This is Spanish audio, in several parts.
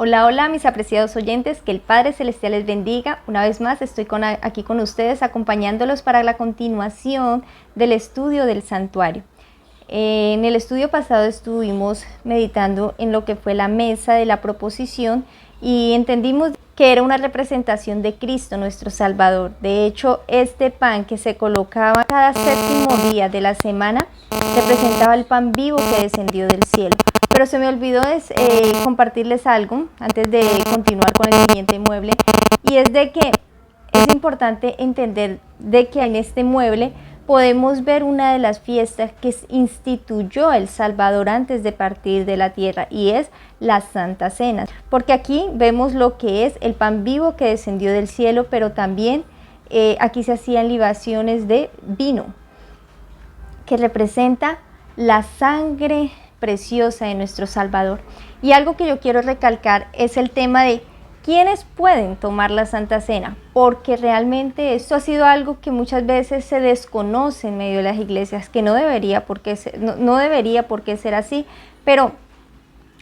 Hola, hola mis apreciados oyentes, que el Padre Celestial les bendiga. Una vez más estoy aquí con ustedes acompañándolos para la continuación del estudio del santuario. En el estudio pasado estuvimos meditando en lo que fue la mesa de la proposición y entendimos que era una representación de Cristo, nuestro Salvador. De hecho, este pan que se colocaba cada séptimo día de la semana representaba el pan vivo que descendió del cielo. Pero se me olvidó compartirles algo antes de continuar con el siguiente mueble, y es de que es importante entender de que en este mueble podemos ver una de las fiestas que instituyó el Salvador antes de partir de la tierra, y es la Santa Cena, porque aquí vemos lo que es el pan vivo que descendió del cielo, pero también aquí se hacían libaciones de vino, que representa la sangre preciosa de nuestro Salvador. Y algo que yo quiero recalcar es el tema de quiénes pueden tomar la Santa Cena, porque realmente esto ha sido algo que muchas veces se desconoce en medio de las iglesias, que no debería por qué ser así, pero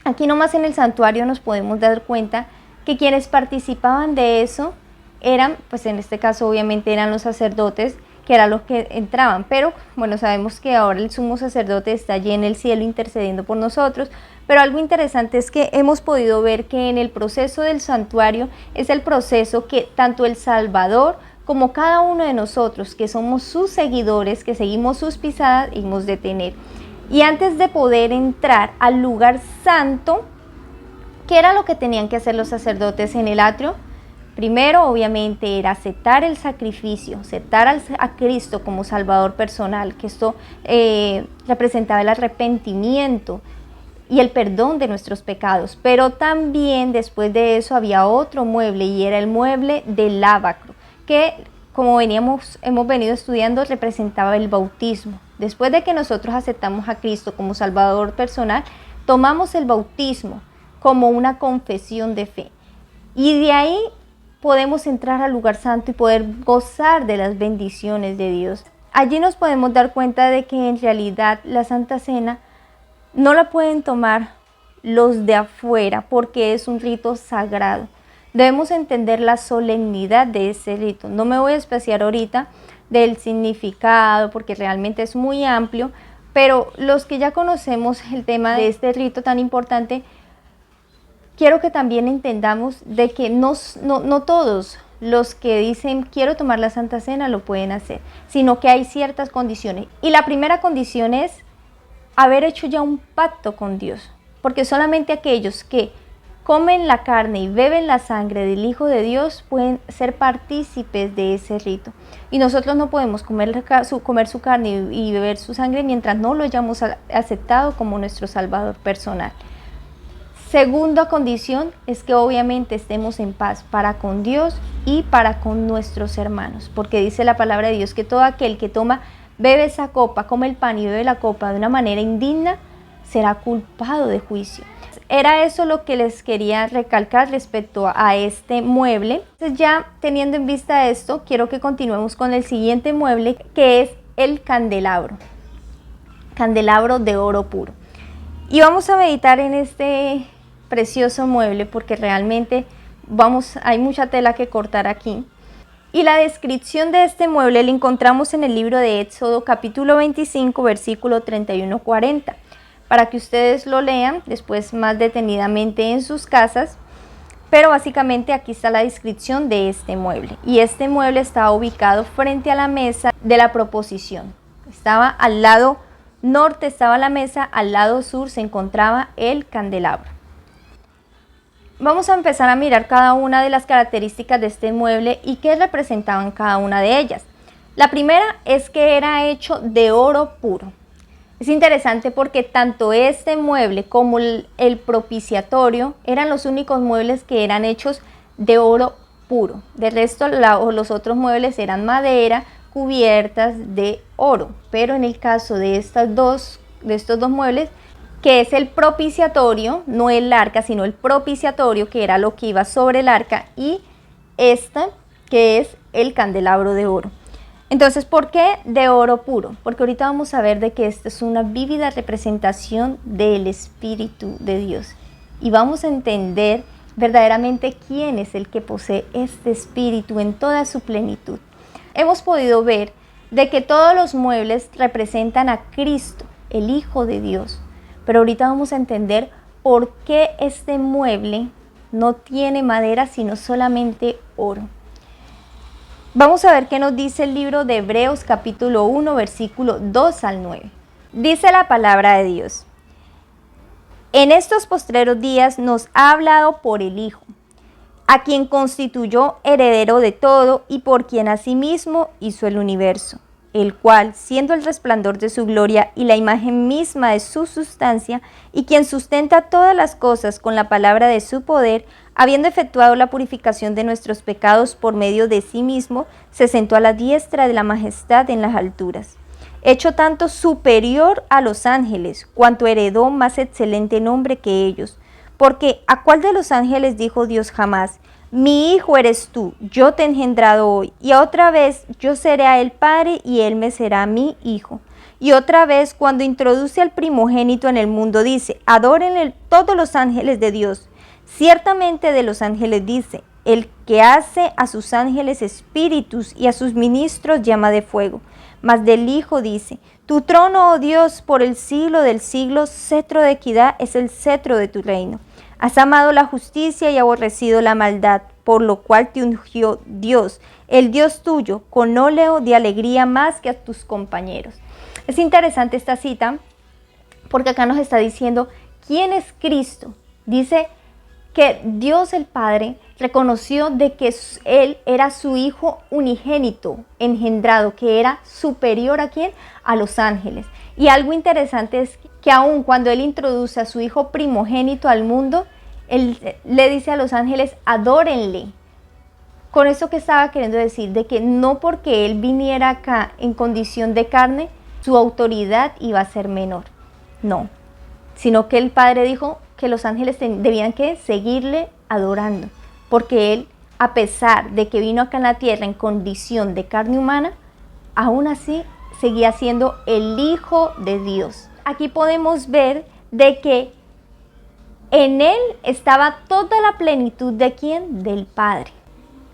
aquí nomás en el santuario nos podemos dar cuenta que quienes participaban de eso eran, pues en este caso obviamente eran los sacerdotes, que eran los que entraban, pero bueno, sabemos que ahora el sumo sacerdote está allí en el cielo intercediendo por nosotros. Pero algo interesante es que hemos podido ver que en el proceso del santuario es el proceso que tanto el Salvador como cada uno de nosotros, que somos sus seguidores, que seguimos sus pisadas, hemos de tener. Y antes de poder entrar al lugar santo, ¿qué era lo que tenían que hacer los sacerdotes en el atrio? Primero, obviamente, era aceptar el sacrificio, aceptar a Cristo como Salvador personal, que esto representaba el arrepentimiento y el perdón de nuestros pecados. Pero también después de eso había otro mueble, y era el mueble del lavacro, que como hemos venido estudiando, representaba el bautismo. Después de que nosotros aceptamos a Cristo como Salvador personal, tomamos el bautismo como una confesión de fe. Y de ahí podemos entrar al lugar santo y poder gozar de las bendiciones de Dios. Allí nos podemos dar cuenta de que en realidad la Santa Cena no la pueden tomar los de afuera, porque es un rito sagrado. Debemos entender la solemnidad de ese rito. No me voy a especiar ahorita del significado, porque realmente es muy amplio, pero los que ya conocemos el tema de este rito tan importante, quiero que también entendamos de que no todos los que dicen quiero tomar la Santa Cena lo pueden hacer, sino que hay ciertas condiciones. Y la primera condición es haber hecho ya un pacto con Dios, porque solamente aquellos que comen la carne y beben la sangre del Hijo de Dios pueden ser partícipes de ese rito. Y nosotros no podemos comer su carne y beber su sangre mientras no lo hayamos aceptado como nuestro Salvador personal. Segunda condición es que obviamente estemos en paz para con Dios y para con nuestros hermanos, porque dice la palabra de Dios que todo aquel que bebe esa copa, come el pan y bebe la copa de una manera indigna, será culpado de juicio. Era eso lo que les quería recalcar respecto a este mueble. Entonces, ya teniendo en vista esto, quiero que continuemos con el siguiente mueble, que es el candelabro de oro puro. Y vamos a meditar en este precioso mueble, porque realmente hay mucha tela que cortar aquí. Y la descripción de este mueble la encontramos en el libro de Éxodo capítulo 25 versículo 31-40, para que ustedes lo lean después más detenidamente en sus casas. Pero básicamente aquí está la descripción de este mueble, y este mueble estaba ubicado frente a la mesa de la proposición. Estaba al lado norte, estaba la mesa, al lado sur se encontraba el candelabro. Vamos a empezar a mirar cada una de las características de este mueble y qué representaban cada una de ellas. La primera es que era hecho de oro puro. Es interesante porque tanto este mueble como el propiciatorio eran los únicos muebles que eran hechos de oro puro. De resto, los otros muebles eran madera, cubiertas de oro. Pero en el caso de estos dos muebles, que es el propiciatorio, no el arca, sino el propiciatorio, que era lo que iba sobre el arca, y esta, que es el candelabro de oro. Entonces, ¿por qué de oro puro? Porque ahorita vamos a ver de que esta es una vívida representación del Espíritu de Dios. Y vamos a entender verdaderamente quién es el que posee este espíritu en toda su plenitud. Hemos podido ver de que todos los muebles representan a Cristo, el Hijo de Dios. Pero ahorita vamos a entender por qué este mueble no tiene madera, sino solamente oro. Vamos a ver qué nos dice el libro de Hebreos capítulo 1, versículo 2 al 9. Dice la palabra de Dios: en estos postreros días nos ha hablado por el Hijo, a quien constituyó heredero de todo y por quien asimismo hizo el universo, el cual, siendo el resplandor de su gloria y la imagen misma de su sustancia, y quien sustenta todas las cosas con la palabra de su poder, habiendo efectuado la purificación de nuestros pecados por medio de sí mismo, se sentó a la diestra de la majestad en las alturas, hecho tanto superior a los ángeles, cuanto heredó más excelente nombre que ellos. Porque ¿a cuál de los ángeles dijo Dios jamás: mi hijo eres tú, yo te he engendrado hoy, y otra vez yo seré a él padre y él me será mi hijo? Y otra vez, cuando introduce al primogénito en el mundo, dice: adórenle todos los ángeles de Dios. Ciertamente de los ángeles dice: el que hace a sus ángeles espíritus y a sus ministros llama de fuego. Mas del Hijo dice: tu trono, oh Dios, por el siglo del siglo, cetro de equidad es el cetro de tu reino. Has amado la justicia y aborrecido la maldad, por lo cual te ungió Dios, el Dios tuyo, con óleo de alegría más que a tus compañeros. Es interesante esta cita porque acá nos está diciendo quién es Cristo. Dice que Dios el Padre reconoció de que Él era su Hijo unigénito, engendrado, que era superior ¿a quién? A los ángeles. Y algo interesante es que aun cuando Él introduce a su Hijo primogénito al mundo, Él le dice a los ángeles: adórenle. Con eso que estaba queriendo decir, de que no porque Él viniera acá en condición de carne, su autoridad iba a ser menor. No, sino que el Padre dijo que los ángeles debían que seguirle adorando, porque Él, a pesar de que vino acá en la tierra en condición de carne humana, aún así seguía siendo el Hijo de Dios. Aquí podemos ver de que en Él estaba toda la plenitud de ¿quién? Del Padre.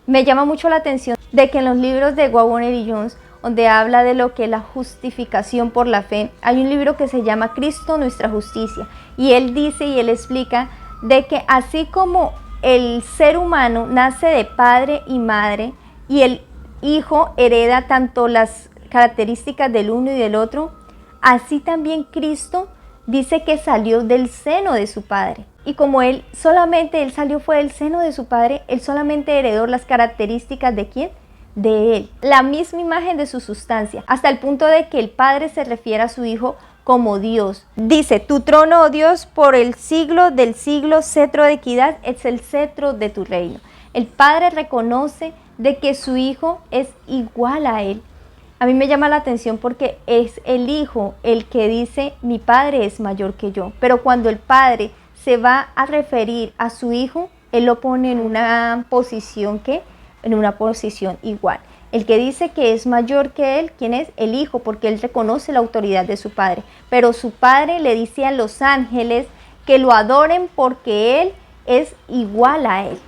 Me llama mucho la atención de que en los libros de Wawoneri y Jones, donde habla de lo que es la justificación por la fe, hay un libro que se llama Cristo nuestra justicia, y él dice y él explica de que así como el ser humano nace de padre y madre y el hijo hereda tanto las características del uno y del otro, así también Cristo dice que salió del seno de su padre. Y como él salió fue del seno de su padre, él solamente heredó las características ¿de quién? De él, la misma imagen de su sustancia, hasta el punto de que el Padre se refiere a su Hijo como Dios. Dice: tu trono, oh Dios, por el siglo del siglo, cetro de equidad es el cetro de tu reino. El Padre reconoce de que su Hijo es igual a Él. A mí me llama la atención porque es el Hijo el que dice: mi Padre es mayor que yo. Pero cuando el Padre se va a referir a su Hijo, Él lo pone en una posición en una posición igual. El que dice que es mayor que Él, ¿quién es? El Hijo, porque Él reconoce la autoridad de su Padre. Pero su Padre le dice a los ángeles que lo adoren porque Él es igual a Él.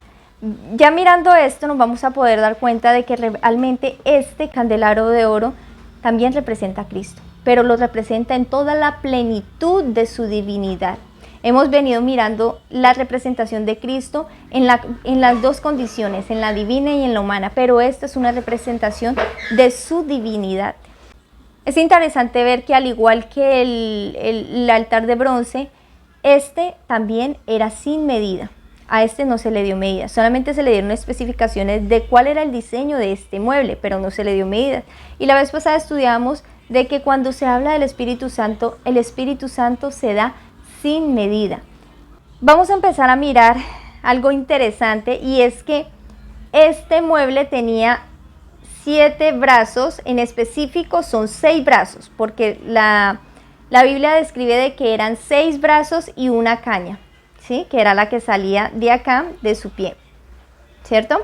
Ya mirando esto nos vamos a poder dar cuenta de que realmente este candelabro de oro también representa a Cristo, pero lo representa en toda la plenitud de su divinidad. Hemos venido mirando la representación de Cristo en las dos condiciones, en la divina y en la humana, pero esta es una representación de su divinidad. Es interesante ver que al igual que el altar de bronce, este también era sin medida. A este no se le dio medida, solamente se le dieron especificaciones de cuál era el diseño de este mueble, pero no se le dio medida. Y la vez pasada estudiamos de que cuando se habla del Espíritu Santo, el Espíritu Santo se da sin medida. Vamos a empezar a mirar algo interesante, y es que este mueble tenía 7 brazos, en específico son 6 brazos, porque la Biblia describe de que eran 6 brazos y una caña, ¿sí? Que era la que salía de acá, de su pie, ¿cierto?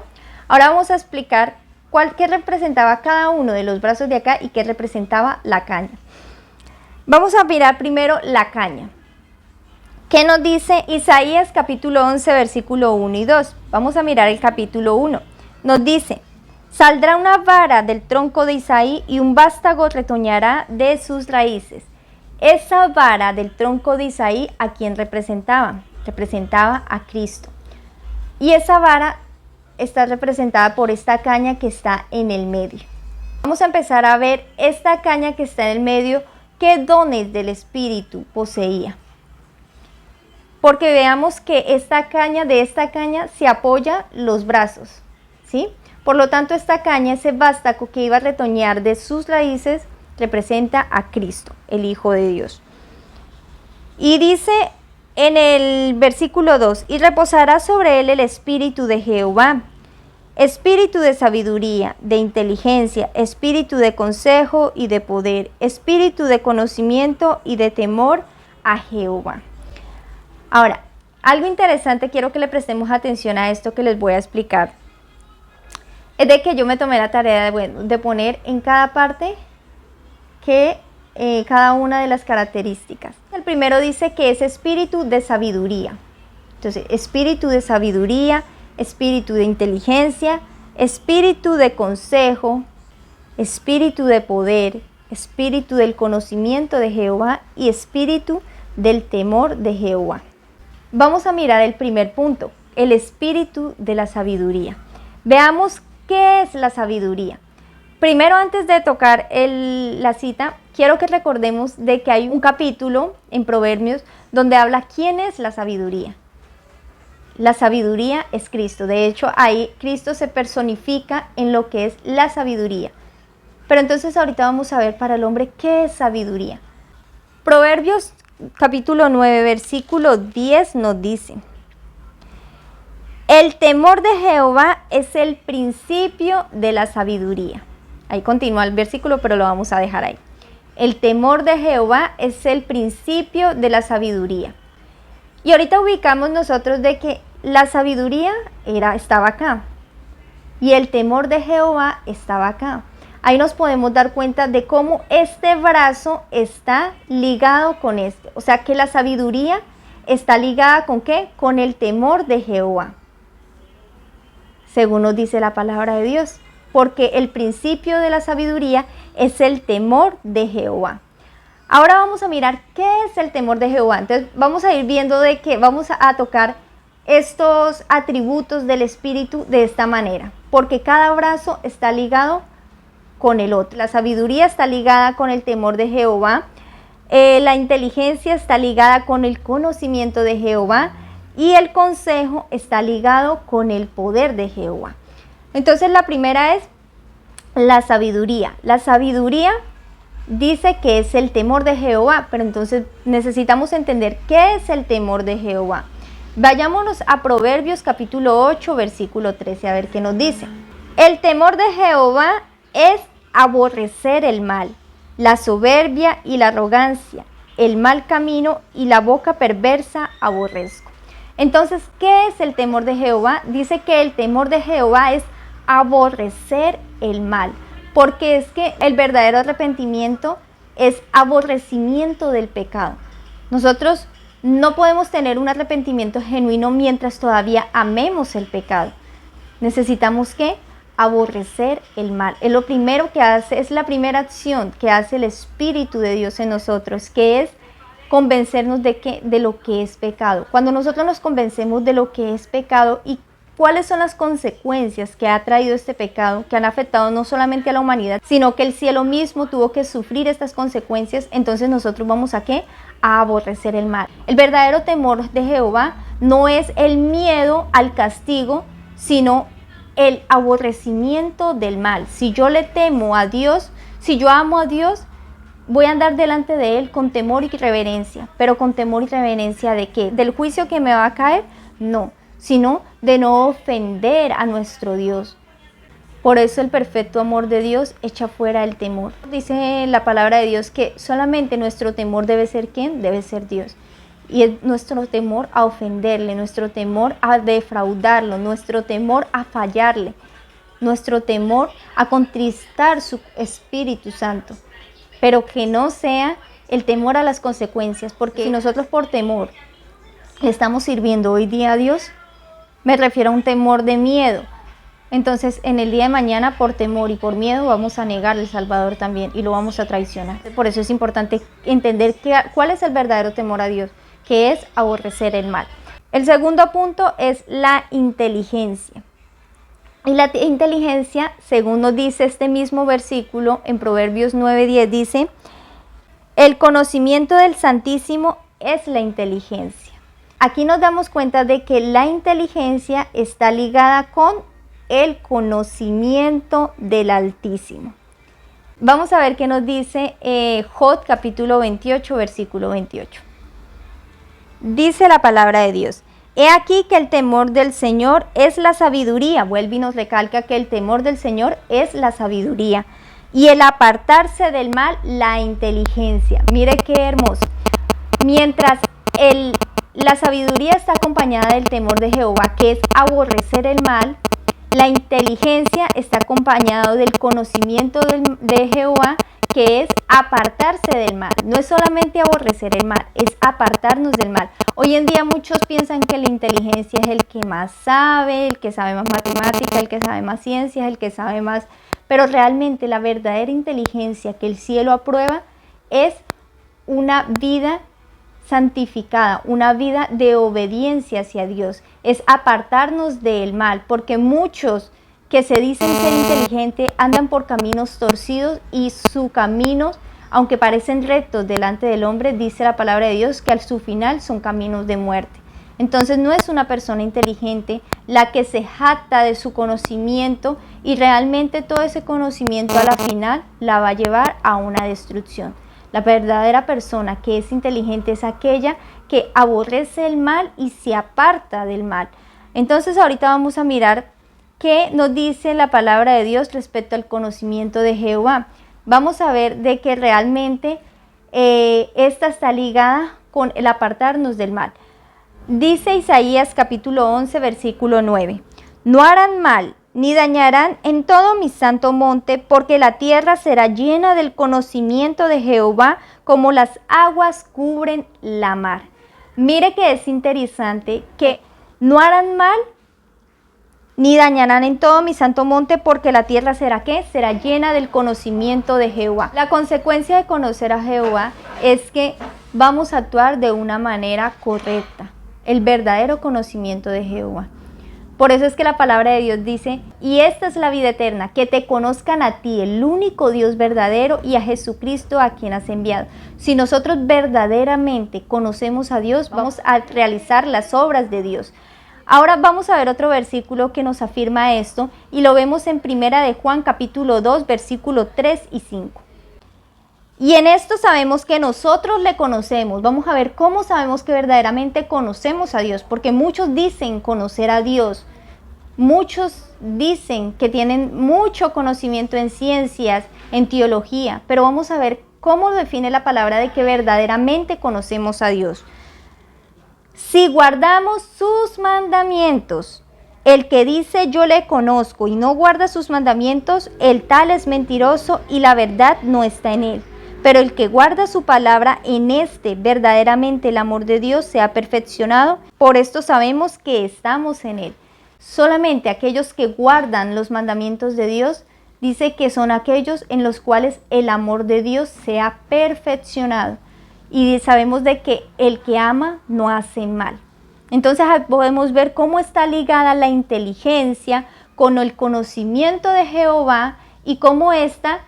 Ahora vamos a explicar qué representaba cada uno de los brazos de acá y qué representaba la caña. Vamos a mirar primero la caña. ¿Qué nos dice Isaías capítulo 11, versículo 1 y 2? Vamos a mirar el capítulo 1. Nos dice: saldrá una vara del tronco de Isaí y un vástago retoñará de sus raíces. Esa vara del tronco de Isaí, ¿a quién representaba? Representaba a Cristo. Y esa vara está representada por esta caña que está en el medio. Vamos a empezar a ver esta caña que está en el medio, qué dones del Espíritu poseía. Porque veamos que de esta caña se apoya los brazos, ¿sí? Por lo tanto, esta caña, ese vástago que iba a retoñar de sus raíces, representa a Cristo, el Hijo de Dios. Y dice en el versículo 2, y reposará sobre él el Espíritu de Jehová, Espíritu de sabiduría, de inteligencia, Espíritu de consejo y de poder, Espíritu de conocimiento y de temor a Jehová. Ahora, algo interesante, quiero que le prestemos atención a esto que les voy a explicar. Es de que yo me tomé la tarea de poner en cada parte cada una de las características. El primero dice que es espíritu de sabiduría. Entonces, espíritu de sabiduría, espíritu de inteligencia, espíritu de consejo, espíritu de poder, espíritu del conocimiento de Jehová y espíritu del temor de Jehová. Vamos a mirar el primer punto, el espíritu de la sabiduría. Veamos qué es la sabiduría. Primero, antes de tocar la cita, quiero que recordemos de que hay un capítulo en Proverbios donde habla quién es la sabiduría. La sabiduría es Cristo. De hecho, ahí Cristo se personifica en lo que es la sabiduría. Pero entonces ahorita vamos a ver para el hombre qué es sabiduría. Proverbios capítulo 9, versículo 10 nos dice: el temor de Jehová es el principio de la sabiduría. Ahí continúa el versículo, pero lo vamos a dejar ahí. El temor de Jehová es el principio de la sabiduría. Y ahorita ubicamos nosotros de que la sabiduría estaba acá y el temor de Jehová estaba acá. Ahí nos podemos dar cuenta de cómo este brazo está ligado con este. O sea que la sabiduría está ligada ¿con qué? Con el temor de Jehová, según nos dice la palabra de Dios. Porque el principio de la sabiduría es el temor de Jehová. Ahora vamos a mirar qué es el temor de Jehová. Entonces vamos a ir viendo de que vamos a tocar estos atributos del Espíritu de esta manera. Porque cada brazo está ligado con el otro. La sabiduría está ligada con el temor de Jehová. La inteligencia está ligada con el conocimiento de Jehová. Y el consejo está ligado con el poder de Jehová. Entonces la primera es la sabiduría. La sabiduría dice que es el temor de Jehová, pero entonces necesitamos entender qué es el temor de Jehová. Vayámonos a Proverbios capítulo 8, versículo 13, a ver qué nos dice. El temor de Jehová es aborrecer el mal, la soberbia y la arrogancia, el mal camino y la boca perversa aborrezco. Entonces, ¿qué es el temor de Jehová? Dice que el temor de Jehová es aborrecer el mal, porque es que el verdadero arrepentimiento es aborrecimiento del pecado. Nosotros no podemos tener un arrepentimiento genuino mientras todavía amemos el pecado. Necesitamos ¿qué? Aborrecer el mal. Es lo primero que hace, es la primera acción que hace el Espíritu de Dios en nosotros, que es convencernos de lo que es pecado. Cuando nosotros nos convencemos de lo que es pecado y cuáles son las consecuencias que ha traído este pecado, que han afectado no solamente a la humanidad, sino que el cielo mismo tuvo que sufrir estas consecuencias, entonces nosotros vamos a ¿qué? A aborrecer el mal. El verdadero temor de Jehová no es el miedo al castigo, sino el aborrecimiento del mal. Si yo le temo a Dios, si yo amo a Dios, voy a andar delante de Él con temor y reverencia. ¿Pero con temor y reverencia de qué? ¿Del juicio que me va a caer? No, sino de no ofender a nuestro Dios. Por eso el perfecto amor de Dios echa fuera el temor. Dice la palabra de Dios que solamente nuestro temor debe ser ¿quién? Debe ser Dios. Y es nuestro temor a ofenderle, nuestro temor a defraudarlo, nuestro temor a fallarle, nuestro temor a contristar su Espíritu Santo. Pero que no sea el temor a las consecuencias, porque si nosotros por temor le estamos sirviendo hoy día a Dios? Me refiero a un temor de miedo. Entonces, en el día de mañana, por temor y por miedo, vamos a negar al Salvador también y lo vamos a traicionar. Por eso es importante entender cuál es el verdadero temor a Dios, que es aborrecer el mal. El segundo punto es la inteligencia. Y la inteligencia, según nos dice este mismo versículo en Proverbios 9:10, dice: el conocimiento del Santísimo es la inteligencia. Aquí nos damos cuenta de que la inteligencia está ligada con el conocimiento del Altísimo. Vamos a ver qué nos dice Job capítulo 28, versículo 28. Dice la palabra de Dios: he aquí que el temor del Señor es la sabiduría. Vuelve y nos recalca que el temor del Señor es la sabiduría. Y el apartarse del mal, la inteligencia. Mire qué hermoso. Mientras la sabiduría está acompañada del temor de Jehová, que es aborrecer el mal, la inteligencia está acompañada del conocimiento de Jehová, que es apartarse del mal. No es solamente aborrecer el mal, es apartarnos del mal. Hoy en día muchos piensan que la inteligencia es el que más sabe, el que sabe más matemática, el que sabe más ciencias, el que sabe más... Pero realmente la verdadera inteligencia que el cielo aprueba es una vida santificada, una vida de obediencia hacia Dios. Es apartarnos del mal, porque muchos que se dicen ser inteligentes andan por caminos torcidos y sus caminos, aunque parecen rectos delante del hombre, dice la palabra de Dios que al su final son caminos de muerte. Entonces no es una persona inteligente la que se jacta de su conocimiento y realmente todo ese conocimiento a la final la va a llevar a una destrucción. La verdadera persona que es inteligente es aquella que aborrece el mal y se aparta del mal. Entonces ahorita vamos a mirar qué nos dice la palabra de Dios respecto al conocimiento de Jehová. Vamos a ver de que realmente esta está ligada con el apartarnos del mal. Dice Isaías capítulo 11, versículo 9. No harán mal, ni dañarán en todo mi santo monte, porque la tierra será llena del conocimiento de Jehová, como las aguas cubren la mar. Mire que es interesante que no harán mal, ni dañarán en todo mi santo monte, porque la tierra será ¿qué? Será llena del conocimiento de Jehová. La consecuencia de conocer a Jehová es que vamos a actuar de una manera correcta. El verdadero conocimiento de Jehová. Por eso es que la palabra de Dios dice: y esta es la vida eterna, que te conozcan a ti, el único Dios verdadero, y a Jesucristo a quien has enviado. Si nosotros verdaderamente conocemos a Dios, vamos a realizar las obras de Dios. Ahora vamos a ver otro versículo que nos afirma esto, y lo vemos en Primera de Juan capítulo 2, versículo 3 y 5. Y en esto sabemos que nosotros le conocemos. Vamos a ver cómo sabemos que verdaderamente conocemos a Dios, porque muchos dicen conocer a Dios. Muchos dicen que tienen mucho conocimiento en ciencias, en teología, pero vamos a ver cómo define la palabra de que verdaderamente conocemos a Dios. Si guardamos sus mandamientos, el que dice yo le conozco y no guarda sus mandamientos, el tal es mentiroso y la verdad no está en él. Pero el que guarda su palabra, en este verdaderamente el amor de Dios se ha perfeccionado. Por esto sabemos que estamos en él. Solamente aquellos que guardan los mandamientos de Dios, dice que son aquellos en los cuales el amor de Dios se ha perfeccionado. Y sabemos de que el que ama no hace mal. Entonces podemos ver cómo está ligada la inteligencia con el conocimiento de Jehová y cómo esta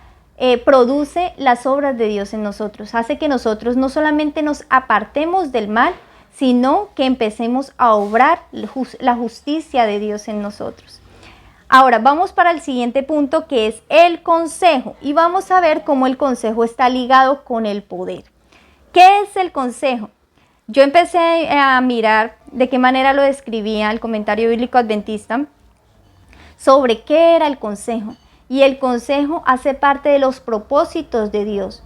produce las obras de Dios en nosotros. Hace que nosotros no solamente nos apartemos del mal, sino que empecemos a obrar la justicia de Dios en nosotros. Ahora vamos para el siguiente punto, que es el consejo, y vamos a ver cómo el consejo está ligado con el poder. ¿Qué es el consejo? Yo empecé a mirar de qué manera lo describía el comentario bíblico adventista sobre qué era el consejo. Y el consejo hace parte de los propósitos de Dios.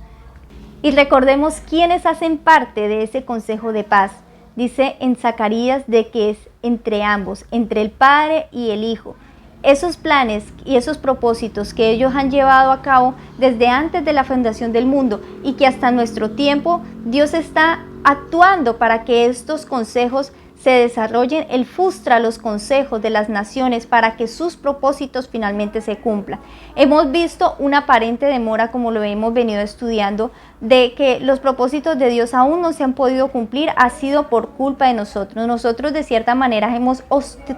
Y recordemos quiénes hacen parte de ese consejo de paz. Dice en Zacarías de que es entre ambos, entre el Padre y el Hijo. esos planes y esos propósitos que ellos han llevado a cabo desde antes de la fundación del mundo y que hasta nuestro tiempo Dios está actuando para que estos consejos se desarrollen. Él frustra los consejos de las naciones para que sus propósitos finalmente se cumplan. Hemos visto una aparente demora, como lo hemos venido estudiando, de que los propósitos de Dios aún no se han podido cumplir. Ha sido por culpa de nosotros. Nosotros de cierta manera hemos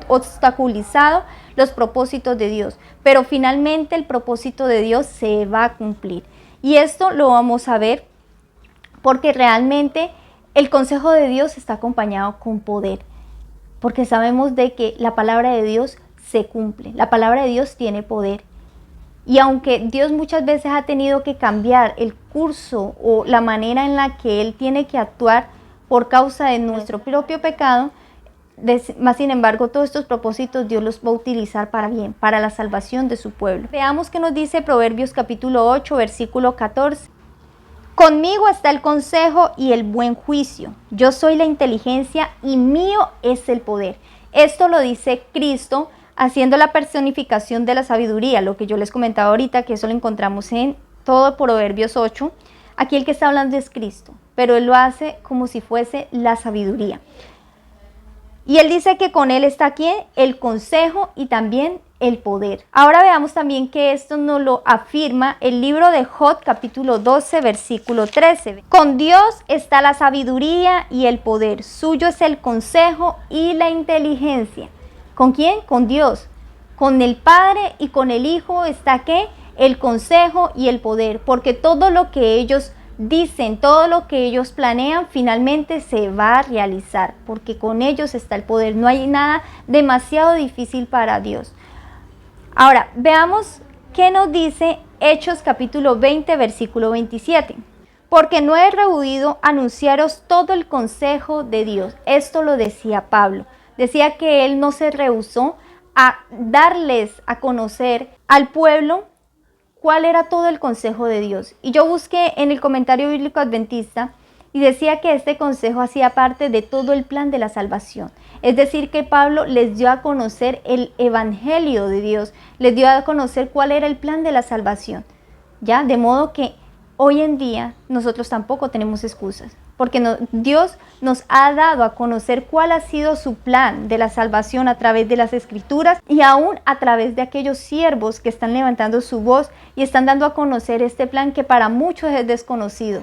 obstaculizado los propósitos de Dios, pero finalmente el propósito de Dios se va a cumplir. Y esto lo vamos a ver porque realmente el consejo de Dios está acompañado con poder, porque sabemos de que la palabra de Dios se cumple, la palabra de Dios tiene poder. Y aunque Dios muchas veces ha tenido que cambiar el curso o la manera en la que Él tiene que actuar por causa de nuestro propio pecado, más sin embargo todos estos propósitos Dios los va a utilizar para bien, para la salvación de su pueblo. Veamos qué nos dice Proverbios capítulo 8, versículo 14. Conmigo está el consejo y el buen juicio. Yo soy la inteligencia y mío es el poder. Esto lo dice Cristo haciendo la personificación de la sabiduría, lo que yo les comentaba ahorita, que eso lo encontramos en todo Proverbios 8. Aquí el que está hablando es Cristo, pero Él lo hace como si fuese la sabiduría. Y Él dice que con Él está aquí el consejo y también el poder. Ahora veamos también que esto nos lo afirma el libro de Job capítulo 12 versículo 13. Con Dios está la sabiduría y el poder, suyo es el consejo y la inteligencia. ¿Con quién? Con Dios. Con el Padre y con el Hijo está ¿qué? El consejo y el poder, porque todo lo que ellos dicen, todo lo que ellos planean finalmente se va a realizar, porque con ellos está el poder. No hay nada demasiado difícil para Dios. Ahora, veamos qué nos dice Hechos capítulo 20, versículo 27. Porque no he rehuido anunciaros todo el consejo de Dios. Esto lo decía Pablo. Decía que él no se rehusó a darles a conocer al pueblo cuál era todo el consejo de Dios. Y yo busqué en el comentario bíblico adventista y decía que este consejo hacía parte de todo el plan de la salvación. Es decir, que Pablo les dio a conocer el evangelio de Dios, les dio a conocer cuál era el plan de la salvación. ¿Ya? De modo que hoy en día nosotros tampoco tenemos excusas, porque Dios nos ha dado a conocer cuál ha sido su plan de la salvación a través de las Escrituras y aún a través de aquellos siervos que están levantando su voz y están dando a conocer este plan que para muchos es desconocido.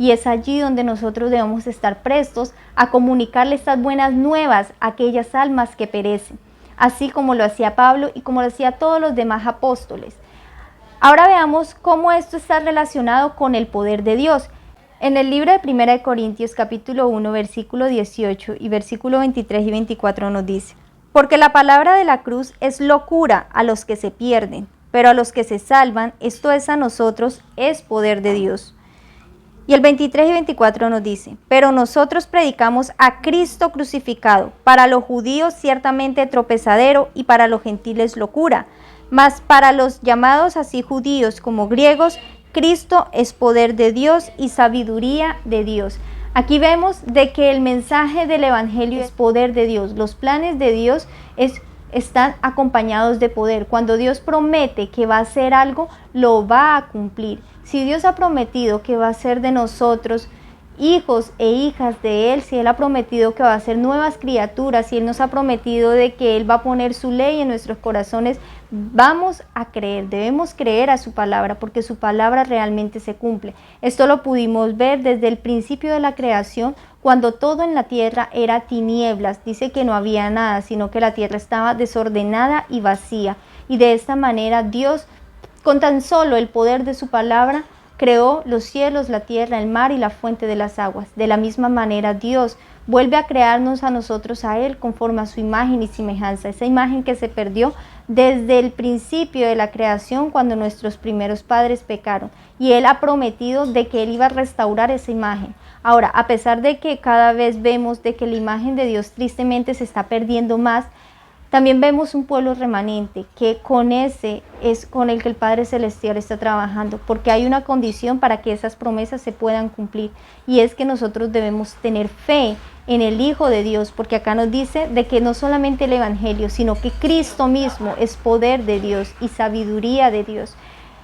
Y es allí donde nosotros debemos estar prestos a comunicarle estas buenas nuevas a aquellas almas que perecen, así como lo hacía Pablo y como lo hacía todos los demás apóstoles. Ahora veamos cómo esto está relacionado con el poder de Dios. En el libro de 1 Corintios capítulo 1, versículo 18 y versículo 23 y 24 nos dice: porque la palabra de la cruz es locura a los que se pierden, pero a los que se salvan, esto es a nosotros, es poder de Dios. Y el 23 y 24 nos dice: pero nosotros predicamos a Cristo crucificado, para los judíos ciertamente tropezadero y para los gentiles locura, mas para los llamados así judíos como griegos, Cristo es poder de Dios y sabiduría de Dios. Aquí vemos de que el mensaje del evangelio es poder de Dios. Los planes de Dios están acompañados de poder. Cuando Dios promete que va a hacer algo, lo va a cumplir. Si Dios ha prometido que va a ser de nosotros hijos e hijas de Él, si Él ha prometido que va a ser nuevas criaturas, si Él nos ha prometido de que Él va a poner su ley en nuestros corazones, vamos a creer, debemos creer a su palabra, porque su palabra realmente se cumple. Esto lo pudimos ver desde el principio de la creación, cuando todo en la tierra era tinieblas. Dice que no había nada, sino que la tierra estaba desordenada y vacía. Y de esta manera Dios, con tan solo el poder de su palabra, creó los cielos, la tierra, el mar y la fuente de las aguas. De la misma manera Dios vuelve a crearnos a nosotros, a Él, conforme a su imagen y semejanza. Esa imagen que se perdió desde el principio de la creación, cuando nuestros primeros padres pecaron. Y Él ha prometido de que Él iba a restaurar esa imagen. Ahora, a pesar de que cada vez vemos de que la imagen de Dios tristemente se está perdiendo más, También vemos un pueblo remanente, que con ese es con el que el Padre Celestial está trabajando, porque hay una condición para que esas promesas se puedan cumplir, y es que nosotros debemos tener fe en el Hijo de Dios, porque acá nos dice de que no solamente el Evangelio, sino que Cristo mismo es poder de Dios y sabiduría de Dios.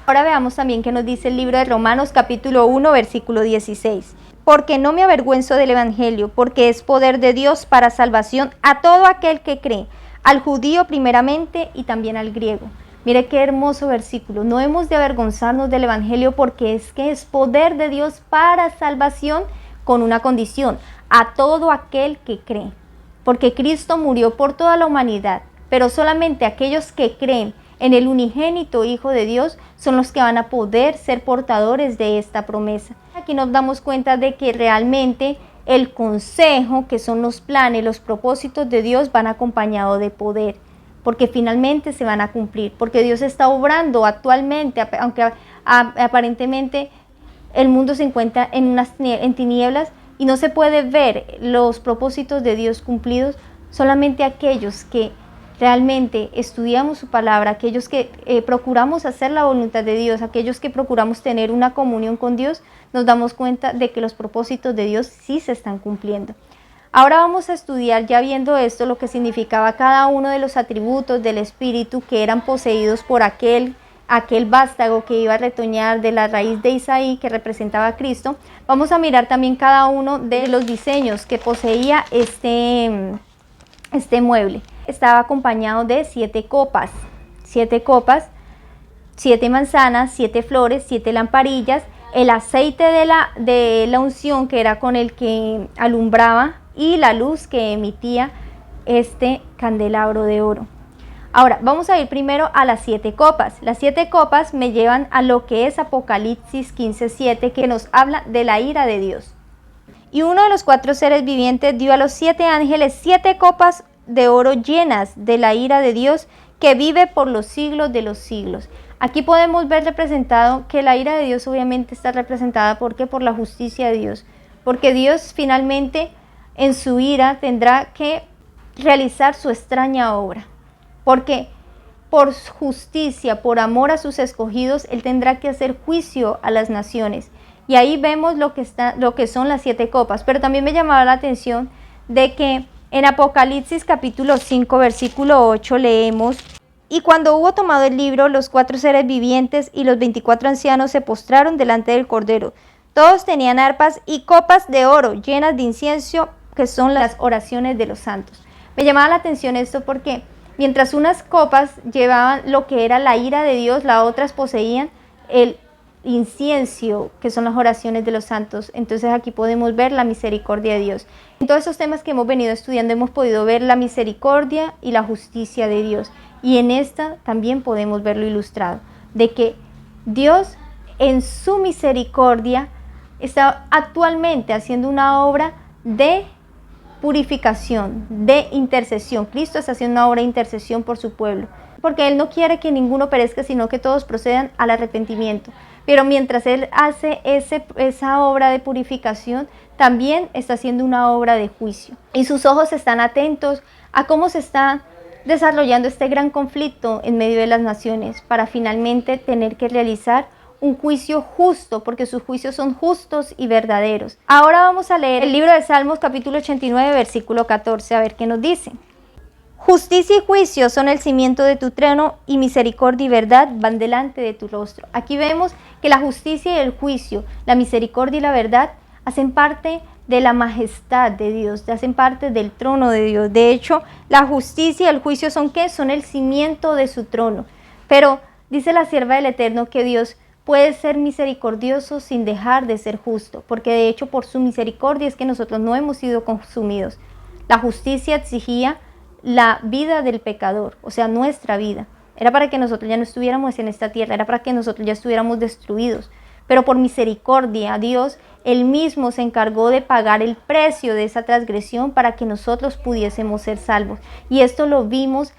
Ahora veamos también qué nos dice el libro de Romanos capítulo 1, versículo 16. Porque no me avergüenzo del Evangelio, porque es poder de Dios para salvación a todo aquel que cree, al judío primeramente y también al griego. Mire qué hermoso versículo. No hemos de avergonzarnos del Evangelio porque es que es poder de Dios para salvación con una condición, a todo aquel que cree. Porque Cristo murió por toda la humanidad, pero solamente aquellos que creen en el unigénito Hijo de Dios son los que van a poder ser portadores de esta promesa. Aquí nos damos cuenta de que realmente el consejo, que son los planes, los propósitos de Dios, van acompañados de poder, porque finalmente se van a cumplir, porque Dios está obrando actualmente, aunque aparentemente el mundo se encuentra en tinieblas y no se puede ver los propósitos de Dios cumplidos. Solamente aquellos que realmente estudiamos su palabra, aquellos que procuramos hacer la voluntad de Dios, aquellos que procuramos tener una comunión con Dios, nos damos cuenta de que los propósitos de Dios sí se están cumpliendo. Ahora vamos a estudiar, ya viendo esto, lo que significaba cada uno de los atributos del Espíritu que eran poseídos por aquel vástago que iba a retoñar de la raíz de Isaí, que representaba a Cristo. Vamos a mirar también cada uno de los diseños que poseía este mueble. Estaba acompañado de 7 copas, 7 manzanas, 7 flores, 7 lamparillas, el aceite de la unción, que era con el que alumbraba, y la luz que emitía este candelabro de oro. Ahora, vamos a ir primero a las 7 copas. Las 7 copas me llevan a lo que es Apocalipsis 15:7, que nos habla de la ira de Dios. Y uno de los 4 seres vivientes dio a los 7 ángeles 7 copas de oro llenas de la ira de Dios, que vive por los siglos de los siglos. Aquí podemos ver representado que la ira de Dios obviamente está representada por la justicia de Dios, porque Dios finalmente en su ira tendrá que realizar su extraña obra, porque por justicia, por amor a sus escogidos, Él tendrá que hacer juicio a las naciones. Y ahí vemos lo que son las 7 copas. Pero también me llamaba la atención de que en Apocalipsis capítulo 5, versículo 8 leemos: y cuando hubo tomado el libro, los 4 seres vivientes y los 24 ancianos se postraron delante del Cordero. Todos tenían arpas y copas de oro llenas de incienso, que son las oraciones de los santos. Me llamaba la atención esto porque mientras unas copas llevaban lo que era la ira de Dios, las otras poseían el incienso, que son las oraciones de los santos. Entonces aquí podemos ver la misericordia de Dios. En todos esos temas que hemos venido estudiando hemos podido ver la misericordia y la justicia de Dios, y en esta también podemos verlo ilustrado, de que Dios en su misericordia está actualmente haciendo una obra de purificación, de intercesión. Cristo está haciendo una obra de intercesión por su pueblo, porque Él no quiere que ninguno perezca, sino que todos procedan al arrepentimiento. Pero mientras Él hace esa obra de purificación, también está haciendo una obra de juicio. Y sus ojos están atentos a cómo se está desarrollando este gran conflicto en medio de las naciones, para finalmente tener que realizar un juicio justo, porque sus juicios son justos y verdaderos. Ahora vamos a leer el libro de Salmos capítulo 89, versículo 14, a ver qué nos dice. Justicia y juicio son el cimiento de tu trono, y misericordia y verdad van delante de tu rostro. Aquí vemos que la justicia y el juicio, la misericordia y la verdad hacen parte de la majestad de Dios, hacen parte del trono de Dios. De hecho, la justicia y el juicio son ¿qué? Son el cimiento de su trono. Pero dice la sierva del Eterno que Dios puede ser misericordioso sin dejar de ser justo, porque de hecho por su misericordia es que nosotros no hemos sido consumidos. La justicia exigía la vida del pecador, o sea, nuestra vida. Era para que nosotros ya no estuviéramos en esta tierra, era para que nosotros ya estuviéramos destruidos. Pero por misericordia, Dios, Él mismo se encargó de pagar el precio de esa transgresión para que nosotros pudiésemos ser salvos. Y esto lo vimos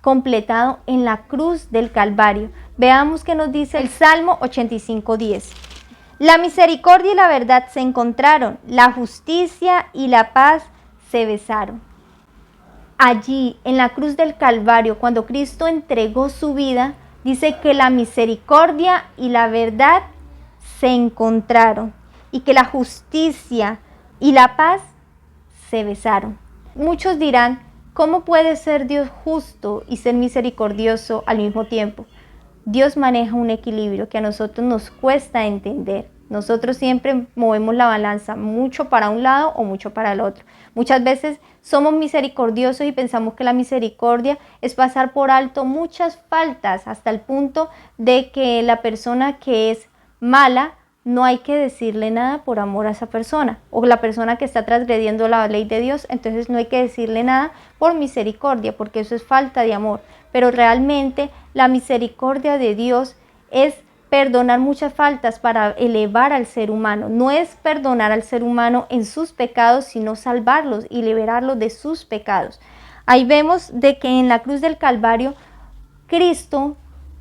completado en la cruz del Calvario. Veamos qué nos dice el Salmo 85:10. La misericordia y la verdad se encontraron, la justicia y la paz se besaron. allí en la cruz del Calvario, cuando Cristo entregó su vida, dice que la misericordia y la verdad se encontraron y que la justicia y la paz se besaron. Muchos dirán, ¿cómo puede ser Dios justo y ser misericordioso al mismo tiempo? Dios maneja un equilibrio que a nosotros nos cuesta entender. Nosotros siempre movemos la balanza mucho para un lado o mucho para el otro. Muchas veces somos misericordiosos y pensamos que la misericordia es pasar por alto muchas faltas hasta el punto de que la persona que es mala no hay que decirle nada por amor a esa persona, o la persona que está transgrediendo la ley de Dios, entonces no hay que decirle nada por misericordia, porque eso es falta de amor. Pero realmente la misericordia de Dios es perdonar muchas faltas para elevar al ser humano. No es perdonar al ser humano en sus pecados, sino salvarlos y liberarlos de sus pecados. Ahí vemos de que en la cruz del Calvario Cristo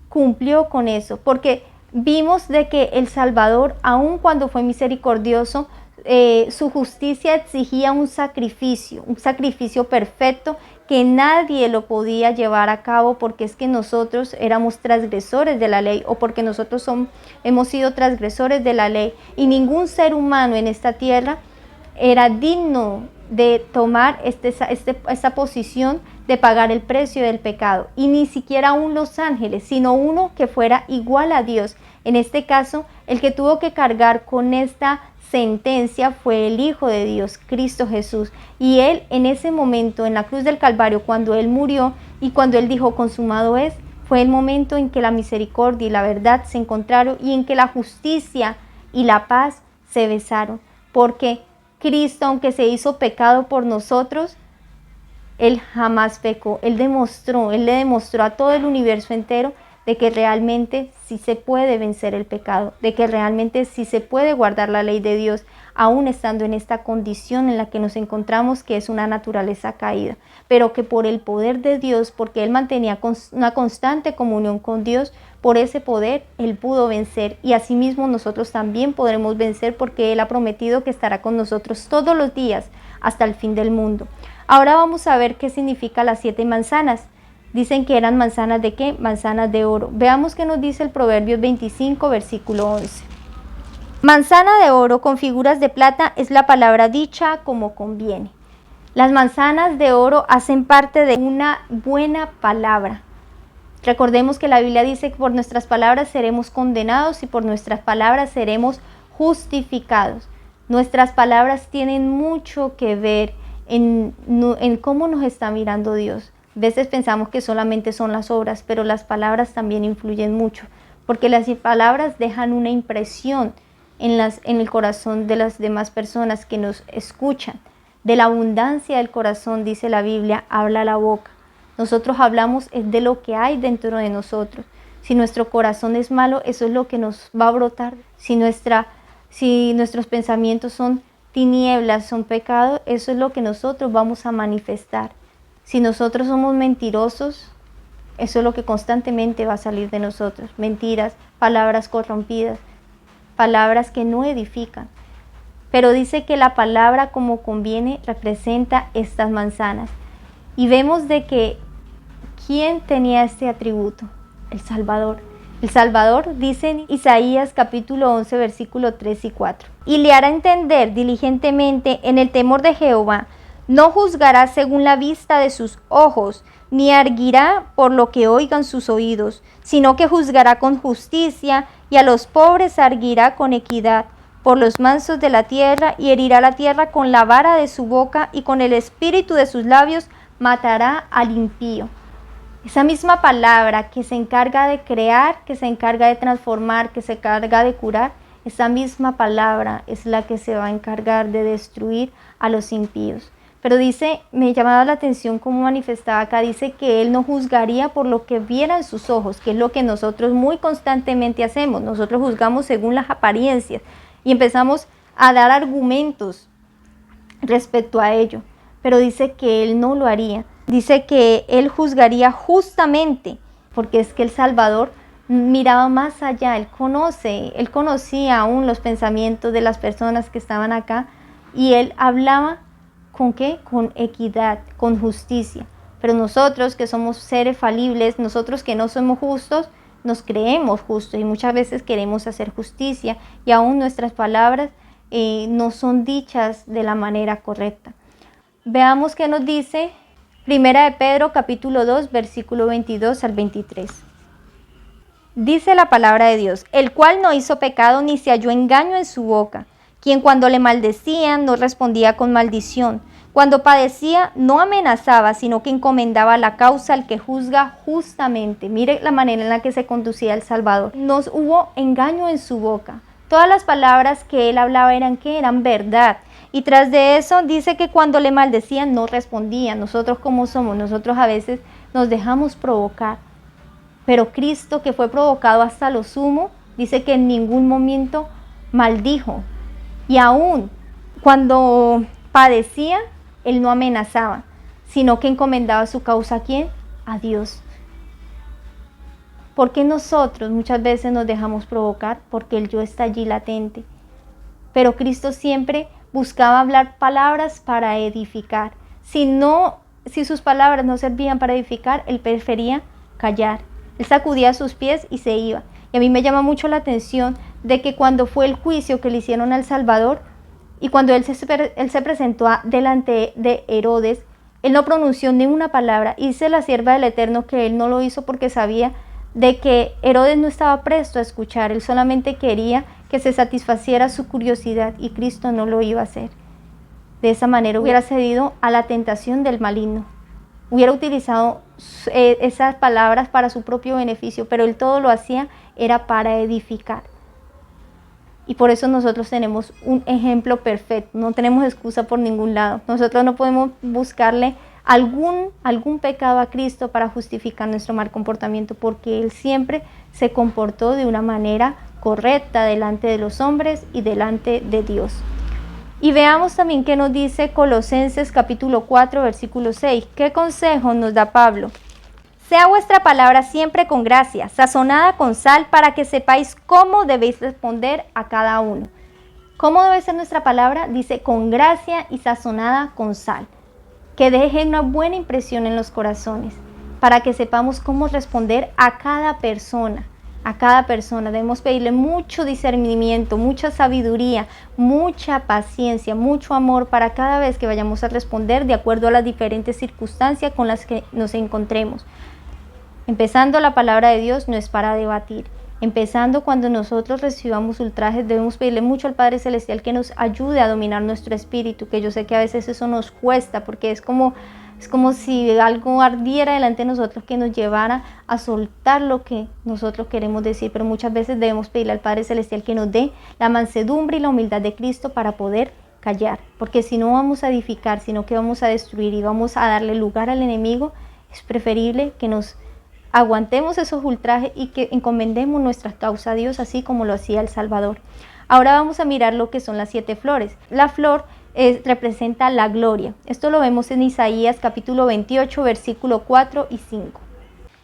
cumplió con eso, porque vimos de que el Salvador, aun cuando fue misericordioso, su justicia exigía un sacrificio perfecto que nadie lo podía llevar a cabo, porque es que nosotros éramos transgresores de la ley, o porque nosotros hemos sido transgresores de la ley, y ningún ser humano en esta tierra era digno de tomar esta posición de pagar el precio del pecado, y ni siquiera aún los ángeles, sino uno que fuera igual a Dios. En este caso, el que tuvo que cargar con esta sentencia fue el Hijo de Dios, Cristo Jesús. Y Él en ese momento, en la cruz del Calvario, cuando Él murió y cuando Él dijo consumado es, fue el momento en que la misericordia y la verdad se encontraron y en que la justicia y la paz se besaron. Porque Cristo, aunque se hizo pecado por nosotros, Él jamás pecó. Él le demostró a todo el universo entero de que realmente sí se puede vencer el pecado, de que realmente sí se puede guardar la ley de Dios, aún estando en esta condición en la que nos encontramos, que es una naturaleza caída, pero que por el poder de Dios, porque Él mantenía una constante comunión con Dios, por ese poder Él pudo vencer, y asimismo nosotros también podremos vencer, porque Él ha prometido que estará con nosotros todos los días hasta el fin del mundo. Ahora vamos a ver qué significa las 7 manzanas. Dicen que eran manzanas de ¿qué? Manzanas de oro. Veamos qué nos dice el Proverbios 25, versículo 11. Manzana de oro con figuras de plata es la palabra dicha como conviene. Las manzanas de oro hacen parte de una buena palabra. Recordemos que la Biblia dice que por nuestras palabras seremos condenados y por nuestras palabras seremos justificados. Nuestras palabras tienen mucho que ver en cómo nos está mirando Dios. A veces pensamos que solamente son las obras, pero las palabras también influyen mucho, porque las palabras dejan una impresión en el corazón de las demás personas que nos escuchan. De la abundancia del corazón, dice la Biblia, habla la boca. Nosotros hablamos de lo que hay dentro de nosotros. Si nuestro corazón es malo, eso es lo que nos va a brotar. Si nuestros pensamientos son tinieblas, son pecado, eso es lo que nosotros vamos a manifestar. Si nosotros somos mentirosos, eso es lo que constantemente va a salir de nosotros. Mentiras, palabras corrompidas, palabras que no edifican. Pero dice que la palabra como conviene representa estas manzanas. Y vemos de que ¿quién tenía este atributo? El Salvador. El Salvador dice en Isaías capítulo 11, versículo 3 y 4. Y le hará entender diligentemente en el temor de Jehová. No juzgará según la vista de sus ojos, ni arguirá por lo que oigan sus oídos, sino que juzgará con justicia, y a los pobres arguirá con equidad, por los mansos de la tierra, y herirá la tierra con la vara de su boca, y con el espíritu de sus labios matará al impío. Esa misma palabra que se encarga de crear, que se encarga de transformar, que se encarga de curar, esa misma palabra es la que se va a encargar de destruir a los impíos. Pero dice, me llamaba la atención cómo manifestaba acá, dice que Él no juzgaría por lo que vieran sus ojos, que es lo que nosotros muy constantemente hacemos. Nosotros juzgamos según las apariencias y empezamos a dar argumentos respecto a ello. Pero dice que Él no lo haría. Dice que Él juzgaría justamente, porque es que el Salvador miraba más allá. Él conocía aún los pensamientos de las personas que estaban acá, y Él hablaba ¿con qué? Con equidad, con justicia. Pero nosotros que somos seres falibles, nosotros que no somos justos, nos creemos justos y muchas veces queremos hacer justicia y aún nuestras palabras no son dichas de la manera correcta. Veamos qué nos dice Primera de Pedro capítulo 2 versículo 22 al 23. Dice la palabra de Dios, el cual no hizo pecado ni se halló engaño en su boca, quien cuando le maldecían no respondía con maldición, cuando padecía no amenazaba, sino que encomendaba la causa al que juzga justamente. Mire la manera en la que se conducía el Salvador. No hubo engaño en su boca. Todas las palabras que él hablaba eran ¿qué? Eran verdad. Y tras de eso dice que cuando le maldecían no respondía. Nosotros como somos, nosotros a veces nos dejamos provocar. Pero Cristo, que fue provocado hasta lo sumo, dice que en ningún momento maldijo. Y aún cuando padecía, él no amenazaba, sino que encomendaba su causa ¿a quién? A Dios. ¿Por qué nosotros muchas veces nos dejamos provocar? Porque el yo está allí latente. Pero Cristo siempre buscaba hablar palabras para edificar. Si sus palabras no servían para edificar, él prefería callar. Él sacudía sus pies y se iba. Y a mí me llama mucho la atención de que cuando fue el juicio que le hicieron al Salvador, y cuando él se presentó delante de Herodes, él no pronunció ni una palabra. Dice la sierva del Eterno que él no lo hizo porque sabía de que Herodes no estaba presto a escuchar. Él solamente quería que se satisfaciera su curiosidad y Cristo no lo iba a hacer. De esa manera hubiera cedido a la tentación del maligno. Hubiera utilizado esas palabras para su propio beneficio, pero él todo lo hacía era para edificar. Y por eso nosotros tenemos un ejemplo perfecto, no tenemos excusa por ningún lado. Nosotros no podemos buscarle algún pecado a Cristo para justificar nuestro mal comportamiento, porque Él siempre se comportó de una manera correcta delante de los hombres y delante de Dios. Y veamos también qué nos dice Colosenses capítulo 4, versículo 6. ¿Qué consejo nos da Pablo? Sea vuestra palabra siempre con gracia, sazonada con sal, para que sepáis cómo debéis responder a cada uno. ¿Cómo debe ser nuestra palabra? Dice con gracia y sazonada con sal. Que deje una buena impresión en los corazones, para que sepamos cómo responder a cada persona. A cada persona debemos pedirle mucho discernimiento, mucha sabiduría, mucha paciencia, mucho amor para cada vez que vayamos a responder de acuerdo a las diferentes circunstancias con las que nos encontremos. Empezando, la palabra de Dios no es para debatir. Empezando, cuando nosotros recibamos ultrajes, debemos pedirle mucho al Padre Celestial que nos ayude a dominar nuestro espíritu, que yo sé que a veces eso nos cuesta, porque es como si algo ardiera delante de nosotros que nos llevara a soltar lo que nosotros queremos decir, pero muchas veces debemos pedirle al Padre Celestial que nos dé la mansedumbre y la humildad de Cristo para poder callar, porque si no vamos a edificar, sino que vamos a destruir y vamos a darle lugar al enemigo, es preferible que nos aguantemos esos ultrajes y que encomendemos nuestra causa a Dios, así como lo hacía el Salvador. Ahora vamos a mirar lo que son las 7 flores. La flor representa la gloria. Esto lo vemos en Isaías capítulo 28, versículo 4 y 5.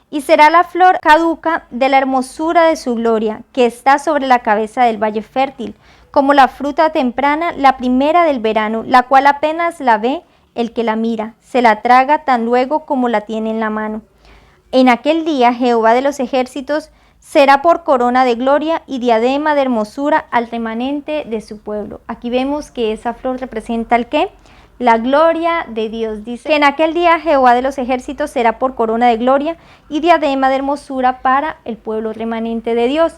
Y será la flor caduca de la hermosura de su gloria, que está sobre la cabeza del valle fértil, como la fruta temprana, la primera del verano, la cual apenas la ve el que la mira, se la traga tan luego como la tiene en la mano. En aquel día Jehová de los ejércitos será por corona de gloria y diadema de hermosura al remanente de su pueblo. Aquí vemos que esa flor representa el ¿qué? La gloria de Dios. Dice que en aquel día Jehová de los ejércitos será por corona de gloria y diadema de hermosura para el pueblo remanente de Dios.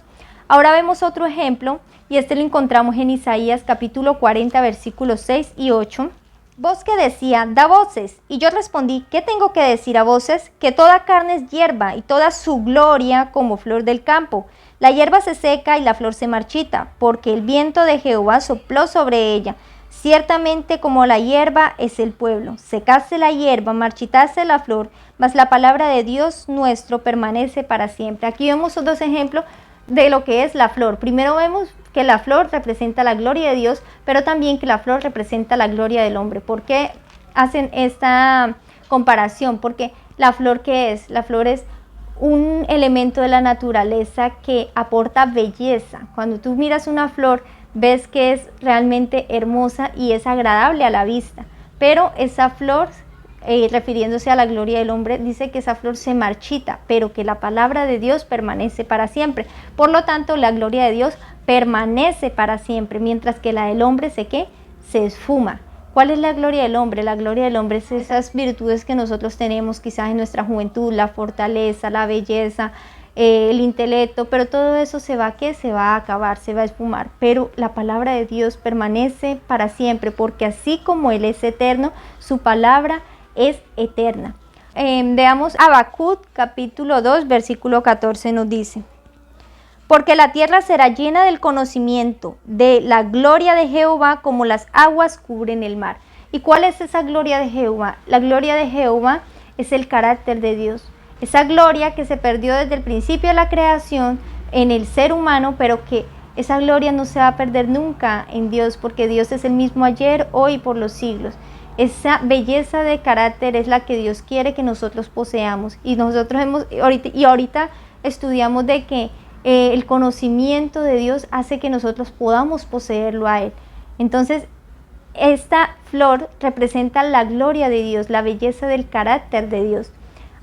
Ahora vemos otro ejemplo y este lo encontramos en Isaías capítulo 40 versículos 6 y 8. Voz que decía, da voces, y yo respondí, ¿qué tengo que decir a voces? Que toda carne es hierba, y toda su gloria como flor del campo. La hierba se seca y la flor se marchita, porque el viento de Jehová sopló sobre ella. Ciertamente como la hierba es el pueblo. Secase la hierba, marchitase la flor, mas la palabra de Dios nuestro permanece para siempre. Aquí vemos dos ejemplos de lo que es la flor. Primero vemos que la flor representa la gloria de Dios, pero también que la flor representa la gloria del hombre. ¿Por qué hacen esta comparación? Porque la flor, ¿qué es? La flor es un elemento de la naturaleza que aporta belleza. Cuando tú miras una flor, ves que es realmente hermosa y es agradable a la vista. pero esa flor, refiriéndose a la gloria del hombre, dice que esa flor se marchita, pero que la palabra de Dios permanece para siempre. Por lo tanto, la gloria de Dios permanece para siempre, mientras que la del hombre se esfuma. ¿Cuál es la gloria del hombre? La gloria del hombre es esas virtudes que nosotros tenemos quizás en nuestra juventud, la fortaleza, la belleza, el intelecto, pero todo eso se va a acabar, se va a esfumar. Pero la palabra de Dios permanece para siempre, porque así como Él es eterno, su palabra es eterna. Veamos Habacuc capítulo 2, versículo 14 nos dice: porque la tierra será llena del conocimiento de la gloria de Jehová, como las aguas cubren el mar. ¿Y cuál es esa gloria de Jehová? La gloria de Jehová es el carácter de Dios. Esa gloria que se perdió desde el principio de la creación en el ser humano, pero que esa gloria no se va a perder nunca en Dios, porque Dios es el mismo ayer, hoy y por los siglos. Esa belleza de carácter es la que Dios quiere que nosotros poseamos. Y nosotros ahorita estudiamos de que el conocimiento de Dios hace que nosotros podamos poseerlo a Él. Entonces, esta flor representa la gloria de Dios, la belleza del carácter de Dios.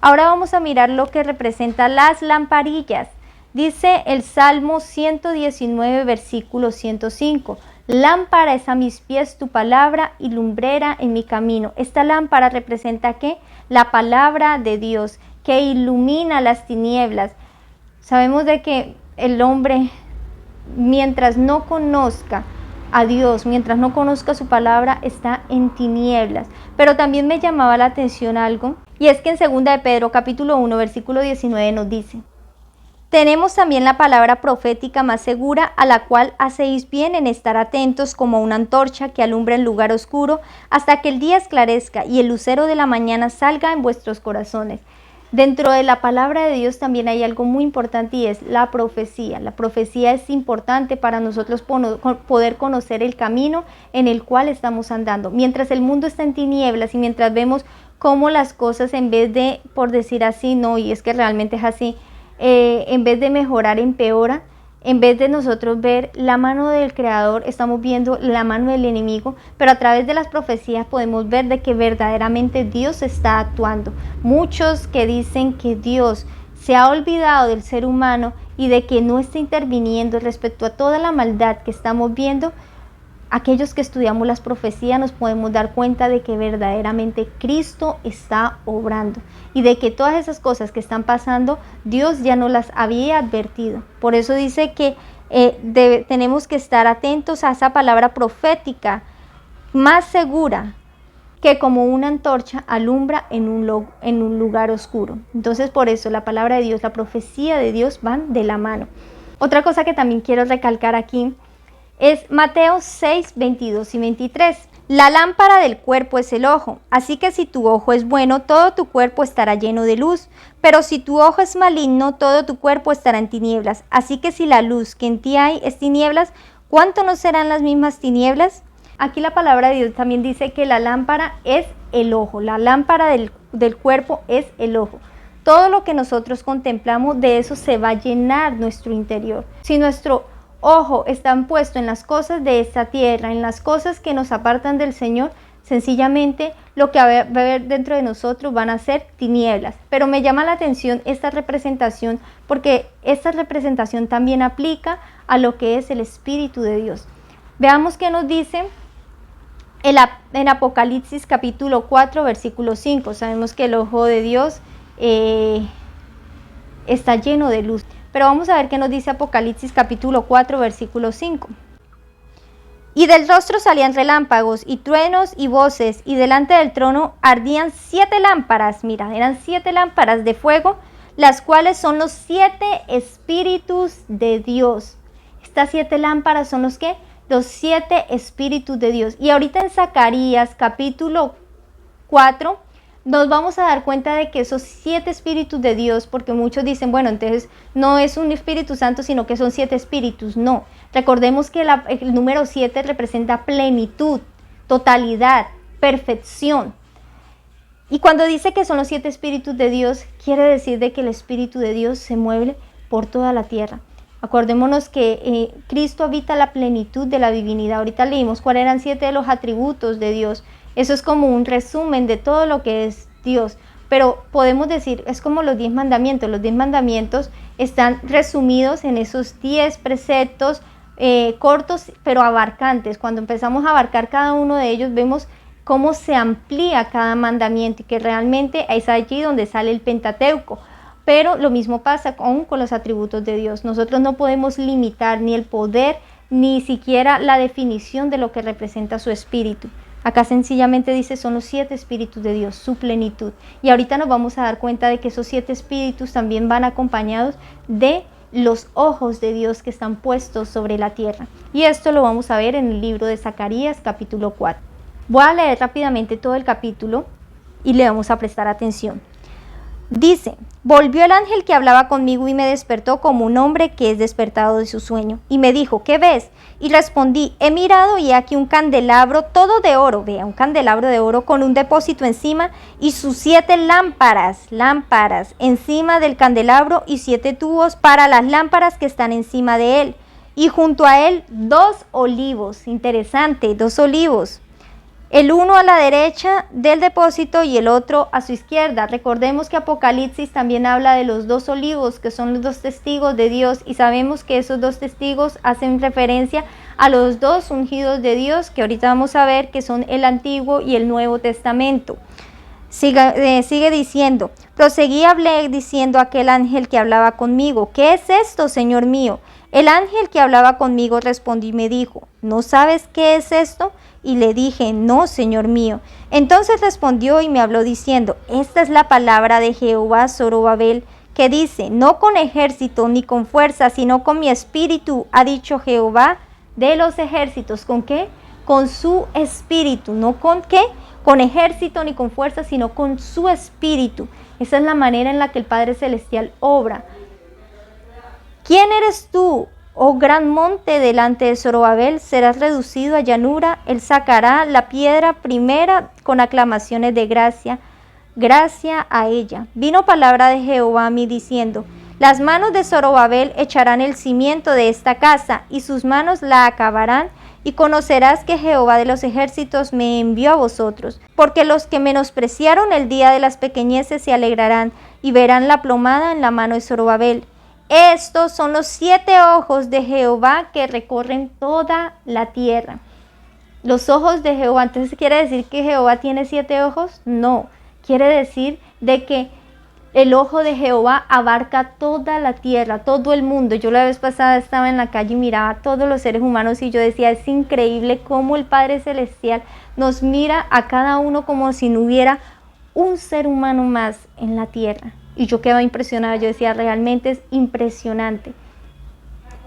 Ahora vamos a mirar lo que representa las lamparillas. Dice el Salmo 119, versículo 105. Lámpara es a mis pies tu palabra y lumbrera en mi camino. Esta lámpara representa ¿qué? La palabra de Dios, que ilumina las tinieblas. Sabemos de que el hombre, mientras no conozca a Dios, mientras no conozca su palabra, está en tinieblas. Pero también me llamaba la atención algo, y es que en 2 de Pedro capítulo 1, versículo 19 nos dice: tenemos también la palabra profética más segura, a la cual hacéis bien en estar atentos como una antorcha que alumbra en lugar oscuro, hasta que el día esclarezca y el lucero de la mañana salga en vuestros corazones. Dentro de la palabra de Dios también hay algo muy importante, y es la profecía. La profecía es importante para nosotros poder conocer el camino en el cual estamos andando. Mientras el mundo está en tinieblas y mientras vemos cómo las cosas, en vez de, por decir así, no, y es que realmente es así, en vez de mejorar, empeora. En vez de nosotros ver la mano del Creador, estamos viendo la mano del enemigo, pero a través de las profecías podemos ver de que verdaderamente Dios está actuando. Muchos que dicen que Dios se ha olvidado del ser humano y de que no está interviniendo respecto a toda la maldad que estamos viendo, aquellos que estudiamos las profecías nos podemos dar cuenta de que verdaderamente Cristo está obrando y de que todas esas cosas que están pasando, Dios ya nos las había advertido. Por eso dice que tenemos que estar atentos a esa palabra profética más segura, que como una antorcha alumbra en un lugar oscuro. Entonces, por eso la palabra de Dios, la profecía de Dios van de la mano. Otra cosa que también quiero recalcar aquí es Mateo 6, 22 y 23. La lámpara del cuerpo es el ojo, así que si tu ojo es bueno, todo tu cuerpo estará lleno de luz, pero si tu ojo es maligno, todo tu cuerpo estará en tinieblas. Así que si la luz que en ti hay es tinieblas, ¿cuánto no serán las mismas tinieblas? Aquí la palabra de Dios también dice que la lámpara es el ojo, la lámpara del cuerpo es el ojo. Todo lo que nosotros contemplamos, de eso se va a llenar nuestro interior. Si nuestro ojo están puestos en las cosas de esta tierra, en las cosas que nos apartan del Señor, sencillamente lo que va a haber dentro de nosotros van a ser tinieblas. Pero me llama la atención esta representación, porque esta representación también aplica a lo que es el Espíritu de Dios. Veamos qué nos dice en Apocalipsis capítulo 4, versículo 5. Sabemos que el ojo de Dios está lleno de luz. Pero vamos a ver qué nos dice Apocalipsis capítulo 4, versículo 5. Y del rostro salían relámpagos y truenos y voces, y delante del trono ardían 7 lámparas. Mira, eran 7 lámparas de fuego, las cuales son los 7 espíritus de Dios. Estas 7 lámparas son los ¿qué? Los 7 espíritus de Dios. Y ahorita en Zacarías capítulo 4, nos vamos a dar cuenta de que esos 7 espíritus de Dios, porque muchos dicen, bueno, entonces no es un Espíritu Santo, sino que son 7 espíritus. No, recordemos que el número 7 representa plenitud, totalidad, perfección. Y cuando dice que son los 7 espíritus de Dios, quiere decir de que el Espíritu de Dios se mueve por toda la tierra. Acordémonos que Cristo habita la plenitud de la divinidad. Ahorita leímos cuáles eran 7 de los atributos de Dios. Eso es como un resumen de todo lo que es Dios. Pero podemos decir, es como los 10 mandamientos. Los 10 mandamientos están resumidos en esos 10 preceptos cortos pero abarcantes. Cuando empezamos a abarcar cada uno de ellos, vemos cómo se amplía cada mandamiento y que realmente es allí donde sale el Pentateuco. Pero lo mismo pasa con los atributos de Dios. Nosotros no podemos limitar ni el poder, ni siquiera la definición de lo que representa su espíritu. Acá sencillamente dice, son los 7 espíritus de Dios, su plenitud. Y ahorita nos vamos a dar cuenta de que esos 7 espíritus también van acompañados de los ojos de Dios que están puestos sobre la tierra. Y esto lo vamos a ver en el libro de Zacarías, capítulo 4. Voy a leer rápidamente todo el capítulo y le vamos a prestar atención. Dice, volvió el ángel que hablaba conmigo y me despertó como un hombre que es despertado de su sueño. Y me dijo, ¿qué ves? Y respondí, he mirado y aquí un candelabro todo de oro, vea, un candelabro de oro con un depósito encima y sus 7 lámparas encima del candelabro y 7 tubos para las lámparas que están encima de él. Y junto a él 2 olivos, interesante, 2 olivos. El uno a la derecha del depósito y el otro a su izquierda. Recordemos que Apocalipsis también habla de los 2 olivos, que son los 2 testigos de Dios, y sabemos que esos 2 testigos hacen referencia a los 2 ungidos de Dios, que ahorita vamos a ver que son el Antiguo y el Nuevo Testamento. Sigue diciendo, proseguí, hablé diciendo a aquel ángel que hablaba conmigo, ¿qué es esto, Señor mío? El ángel que hablaba conmigo respondió y me dijo, ¿no sabes qué es esto? Y le dije, no, Señor mío. Entonces respondió y me habló diciendo, esta es la palabra de Jehová Zorobabel, que dice, no con ejército ni con fuerza, sino con mi espíritu, ha dicho Jehová de los ejércitos. ¿Con qué? Con su espíritu. ¿No con qué? Con ejército ni con fuerza, sino con su espíritu. Esa es la manera en la que el Padre Celestial obra. ¿Quién eres tú, oh gran monte, delante de Zorobabel? Serás reducido a llanura. Él sacará la piedra primera con aclamaciones de gracia. Gracia a ella. Vino palabra de Jehová a mí diciendo, las manos de Zorobabel echarán el cimiento de esta casa, y sus manos la acabarán, y conocerás que Jehová de los ejércitos me envió a vosotros. Porque los que menospreciaron el día de las pequeñeces se alegrarán, y verán la plomada en la mano de Zorobabel. Estos son los 7 ojos de Jehová que recorren toda la tierra. Los ojos de Jehová, entonces ¿quiere decir que Jehová tiene 7 ojos? No, quiere decir de que el ojo de Jehová abarca toda la tierra, todo el mundo. Yo la vez pasada estaba en la calle y miraba a todos los seres humanos y yo decía, es increíble cómo el Padre Celestial nos mira a cada uno como si no hubiera un ser humano más en la tierra. Y yo quedaba impresionada, yo decía, realmente es impresionante.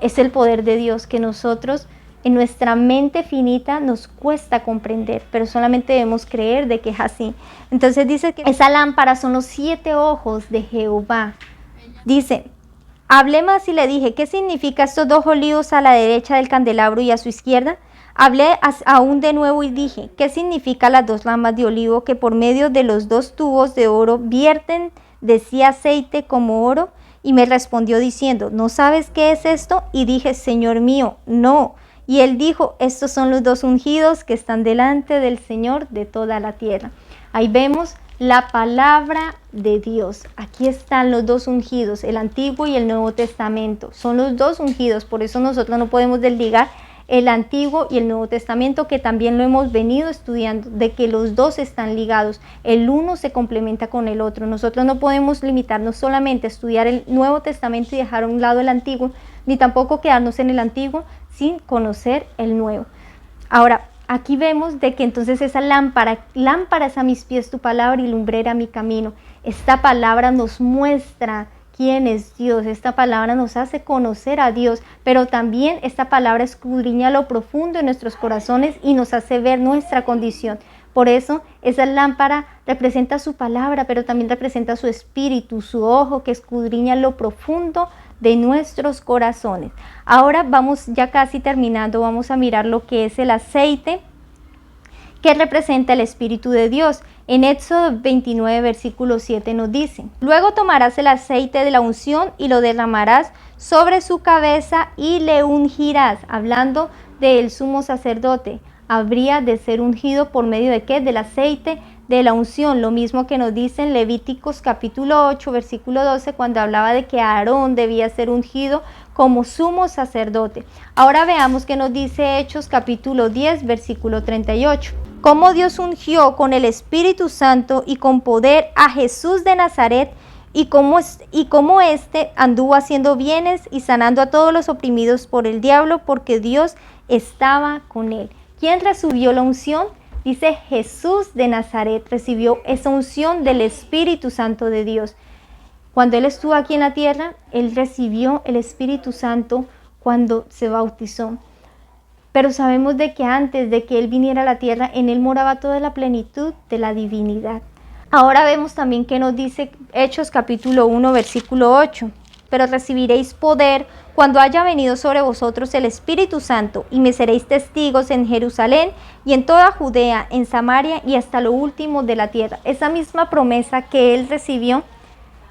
Es el poder de Dios que nosotros, en nuestra mente finita, nos cuesta comprender, pero solamente debemos creer de que es así. Entonces dice que esa lámpara son los 7 ojos de Jehová. Dice, hablé más y le dije, ¿qué significa estos 2 olivos a la derecha del candelabro y a su izquierda? Hablé aún de nuevo y dije, ¿qué significa las 2 ramas de olivo que por medio de los 2 tubos de oro vierten de sí aceite como oro? Y me respondió diciendo, ¿no sabes qué es esto? Y dije, Señor mío, no. Y él dijo, estos son los 2 ungidos que están delante del Señor de toda la tierra. Ahí vemos la palabra de Dios. Aquí están los 2 ungidos, el Antiguo y el Nuevo Testamento. Son los 2 ungidos, por eso nosotros no podemos desligar el Antiguo y el Nuevo Testamento, que también lo hemos venido estudiando, de que los 2 están ligados, el uno se complementa con el otro. Nosotros no podemos limitarnos solamente a estudiar el Nuevo Testamento y dejar a un lado el Antiguo, ni tampoco quedarnos en el Antiguo sin conocer el Nuevo. Ahora, aquí vemos de que entonces esa lámpara es a mis pies tu palabra y lumbrera a mi camino. Esta palabra nos muestra quién es Dios, esta palabra nos hace conocer a Dios, pero también esta palabra escudriña lo profundo de nuestros corazones y nos hace ver nuestra condición. Por eso esa lámpara representa su palabra, pero también representa su espíritu, su ojo que escudriña lo profundo de nuestros corazones. Ahora vamos ya casi terminando, vamos a mirar lo que es el aceite que representa el Espíritu de Dios. En Éxodo 29, versículo 7 nos dice, luego tomarás el aceite de la unción y lo derramarás sobre su cabeza y le ungirás, hablando del sumo sacerdote. habría de ser ungido por medio de ¿qué? Del aceite de la unción, lo mismo que nos dice en Levíticos capítulo 8, versículo 12, cuando hablaba de que Aarón debía ser ungido como sumo sacerdote. Ahora veamos qué nos dice Hechos capítulo 10, versículo 38. Cómo Dios ungió con el Espíritu Santo y con poder a Jesús de Nazaret, y cómo éste anduvo haciendo bienes y sanando a todos los oprimidos por el diablo, porque Dios estaba con él. ¿Quién recibió la unción? Dice Jesús de Nazaret recibió esa unción del Espíritu Santo de Dios. Cuando Él estuvo aquí en la tierra, Él recibió el Espíritu Santo cuando se bautizó. Pero sabemos de que antes de que Él viniera a la tierra, en Él moraba toda la plenitud de la divinidad. Ahora vemos también que nos dice Hechos capítulo 1, versículo 8. Pero recibiréis poder cuando haya venido sobre vosotros el Espíritu Santo, y me seréis testigos en Jerusalén y en toda Judea, en Samaria y hasta lo último de la tierra. Esa misma promesa que Él recibió,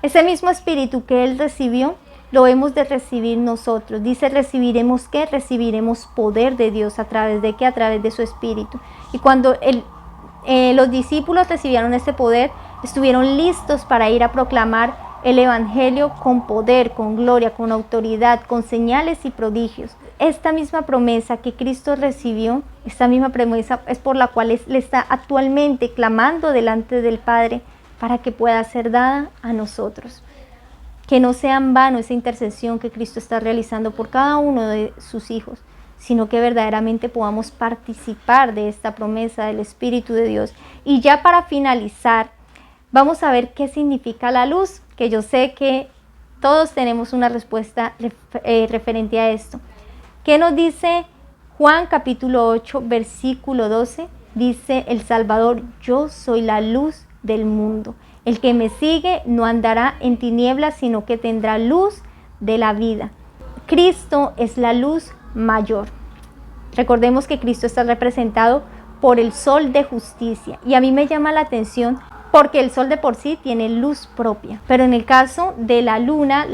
ese mismo Espíritu que Él recibió, lo hemos de recibir nosotros. Dice, recibiremos ¿qué? Recibiremos poder de Dios. ¿A través de qué? A través de su Espíritu. Y cuando los discípulos recibieron este poder, estuvieron listos para ir a proclamar el Evangelio con poder, con gloria, con autoridad, con señales y prodigios. Esta misma promesa que Cristo recibió, esta misma promesa es por la cual le está actualmente clamando delante del Padre para que pueda ser dada a nosotros. Que no sea en vano esa intercesión que Cristo está realizando por cada uno de sus hijos, sino que verdaderamente podamos participar de esta promesa del Espíritu de Dios. Y ya para finalizar, vamos a ver qué significa la luz, que yo sé que todos tenemos una respuesta referente a esto. ¿Qué nos dice Juan capítulo 8, versículo 12? Dice el Salvador, yo soy la luz del mundo. El que me sigue no andará en tinieblas, sino que tendrá luz de la vida. Cristo es la luz mayor. Recordemos que Cristo está representado por el sol de justicia. Y a mí me llama la atención porque el sol de por sí tiene luz propia. Pero en el caso de la luna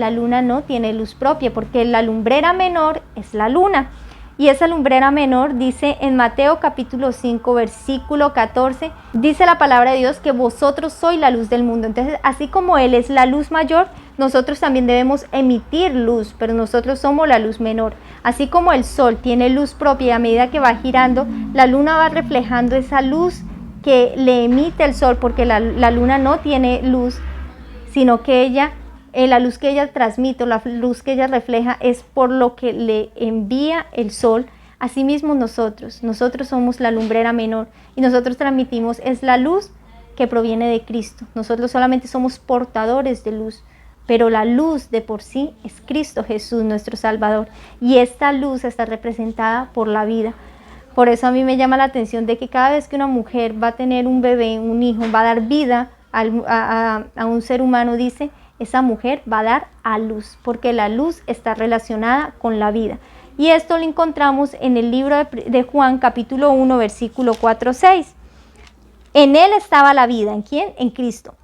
no tiene luz propia porque la lumbrera menor es la luna. Y esa lumbrera menor dice en Mateo capítulo 5, versículo 14, dice la palabra de Dios que vosotros sois la luz del mundo. Entonces, así como Él es la luz mayor, nosotros también debemos emitir luz, pero nosotros somos la luz menor. Así como el sol tiene luz propia y a medida que va girando, la luna va reflejando esa luz que le emite el sol, porque la luna no tiene luz, sino que la luz que ella transmite, la luz que ella refleja es por lo que le envía el sol. Asimismo nosotros somos la lumbrera menor y nosotros transmitimos, es la luz que proviene de Cristo. Nosotros solamente somos portadores de luz, pero la luz de por sí es Cristo Jesús, nuestro Salvador. Y esta luz está representada por la vida. Por eso a mí me llama la atención de que cada vez que una mujer va a tener un bebé, un hijo, va a dar vida a un ser humano, dice, esa mujer va a dar a luz, porque la luz está relacionada con la vida. Y esto lo encontramos en el libro de Juan, capítulo 1, versículo 4-6. En Él estaba la vida. ¿En quién? En Cristo.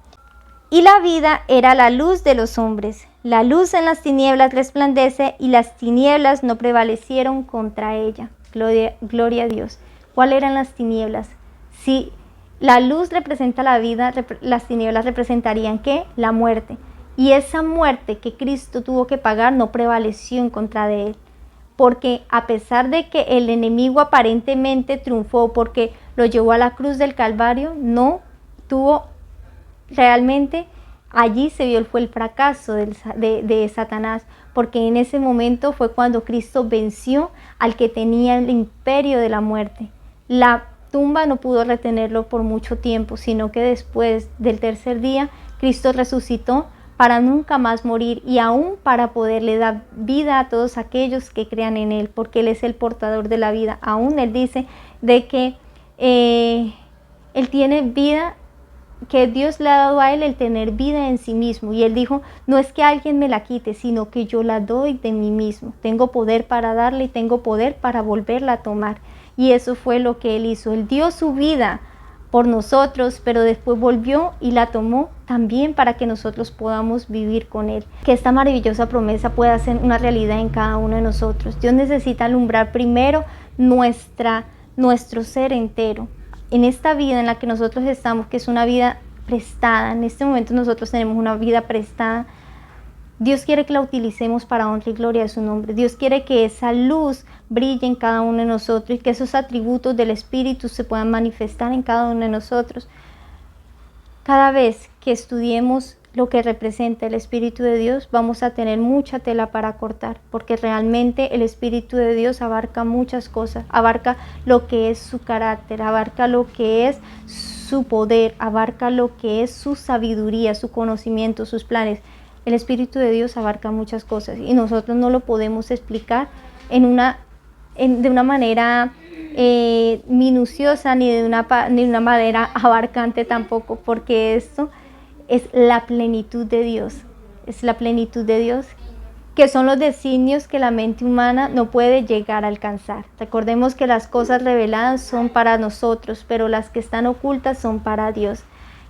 Y la vida era la luz de los hombres. La luz en las tinieblas resplandece y las tinieblas no prevalecieron contra ella. Gloria a Dios. ¿Cuáles eran las tinieblas? Si la luz representa la vida, las tinieblas representarían ¿qué? La muerte. Y esa muerte que Cristo tuvo que pagar no prevaleció en contra de Él. Porque a pesar de que el enemigo aparentemente triunfó porque lo llevó a la cruz del Calvario, no tuvo realmente, allí fue el fracaso de Satanás. Porque en ese momento fue cuando Cristo venció al que tenía el imperio de la muerte. La tumba no pudo retenerlo por mucho tiempo, sino que después del tercer día, Cristo resucitó para nunca más morir y aún para poderle dar vida a todos aquellos que crean en Él, porque Él es el portador de la vida. Aún Él dice de que Él tiene vida, que Dios le ha dado a Él el tener vida en sí mismo. Y Él dijo, no es que alguien me la quite, sino que yo la doy de mí mismo. Tengo poder para darle y tengo poder para volverla a tomar. Y eso fue lo que Él hizo. Él dio su vida por nosotros, pero después volvió y la tomó también para que nosotros podamos vivir con Él. Que esta maravillosa promesa pueda ser una realidad en cada uno de nosotros. Dios necesita alumbrar primero nuestra nuestro ser entero. En esta vida en la que nosotros estamos, que es una vida prestada, en este momento nosotros tenemos una vida prestada, Dios quiere que la utilicemos para honra y gloria de su nombre. Dios quiere que esa luz brille en cada uno de nosotros y que esos atributos del Espíritu se puedan manifestar en cada uno de nosotros. Cada vez que estudiemos lo que representa el Espíritu de Dios, vamos a tener mucha tela para cortar, porque realmente el Espíritu de Dios abarca muchas cosas, abarca lo que es su carácter, abarca lo que es su poder, abarca lo que es su sabiduría, su conocimiento, sus planes. El Espíritu de Dios abarca muchas cosas y nosotros no lo podemos explicar de una manera minuciosa ni de una manera abarcante tampoco, porque esto es la plenitud de Dios, es la plenitud de Dios, que son los designios que la mente humana no puede llegar a alcanzar. Recordemos que las cosas reveladas son para nosotros, pero las que están ocultas son para Dios.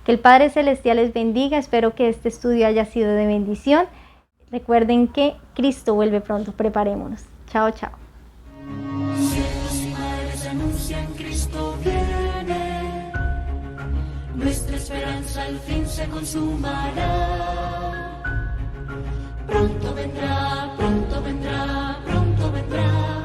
Que el Padre Celestial les bendiga. Espero que este estudio haya sido de bendición. Recuerden que Cristo vuelve pronto. Preparémonos. Chao, chao. Cielos y mares anuncian Cristo viene. Nuestra esperanza al fin se consumará. Pronto vendrá, pronto vendrá, pronto vendrá.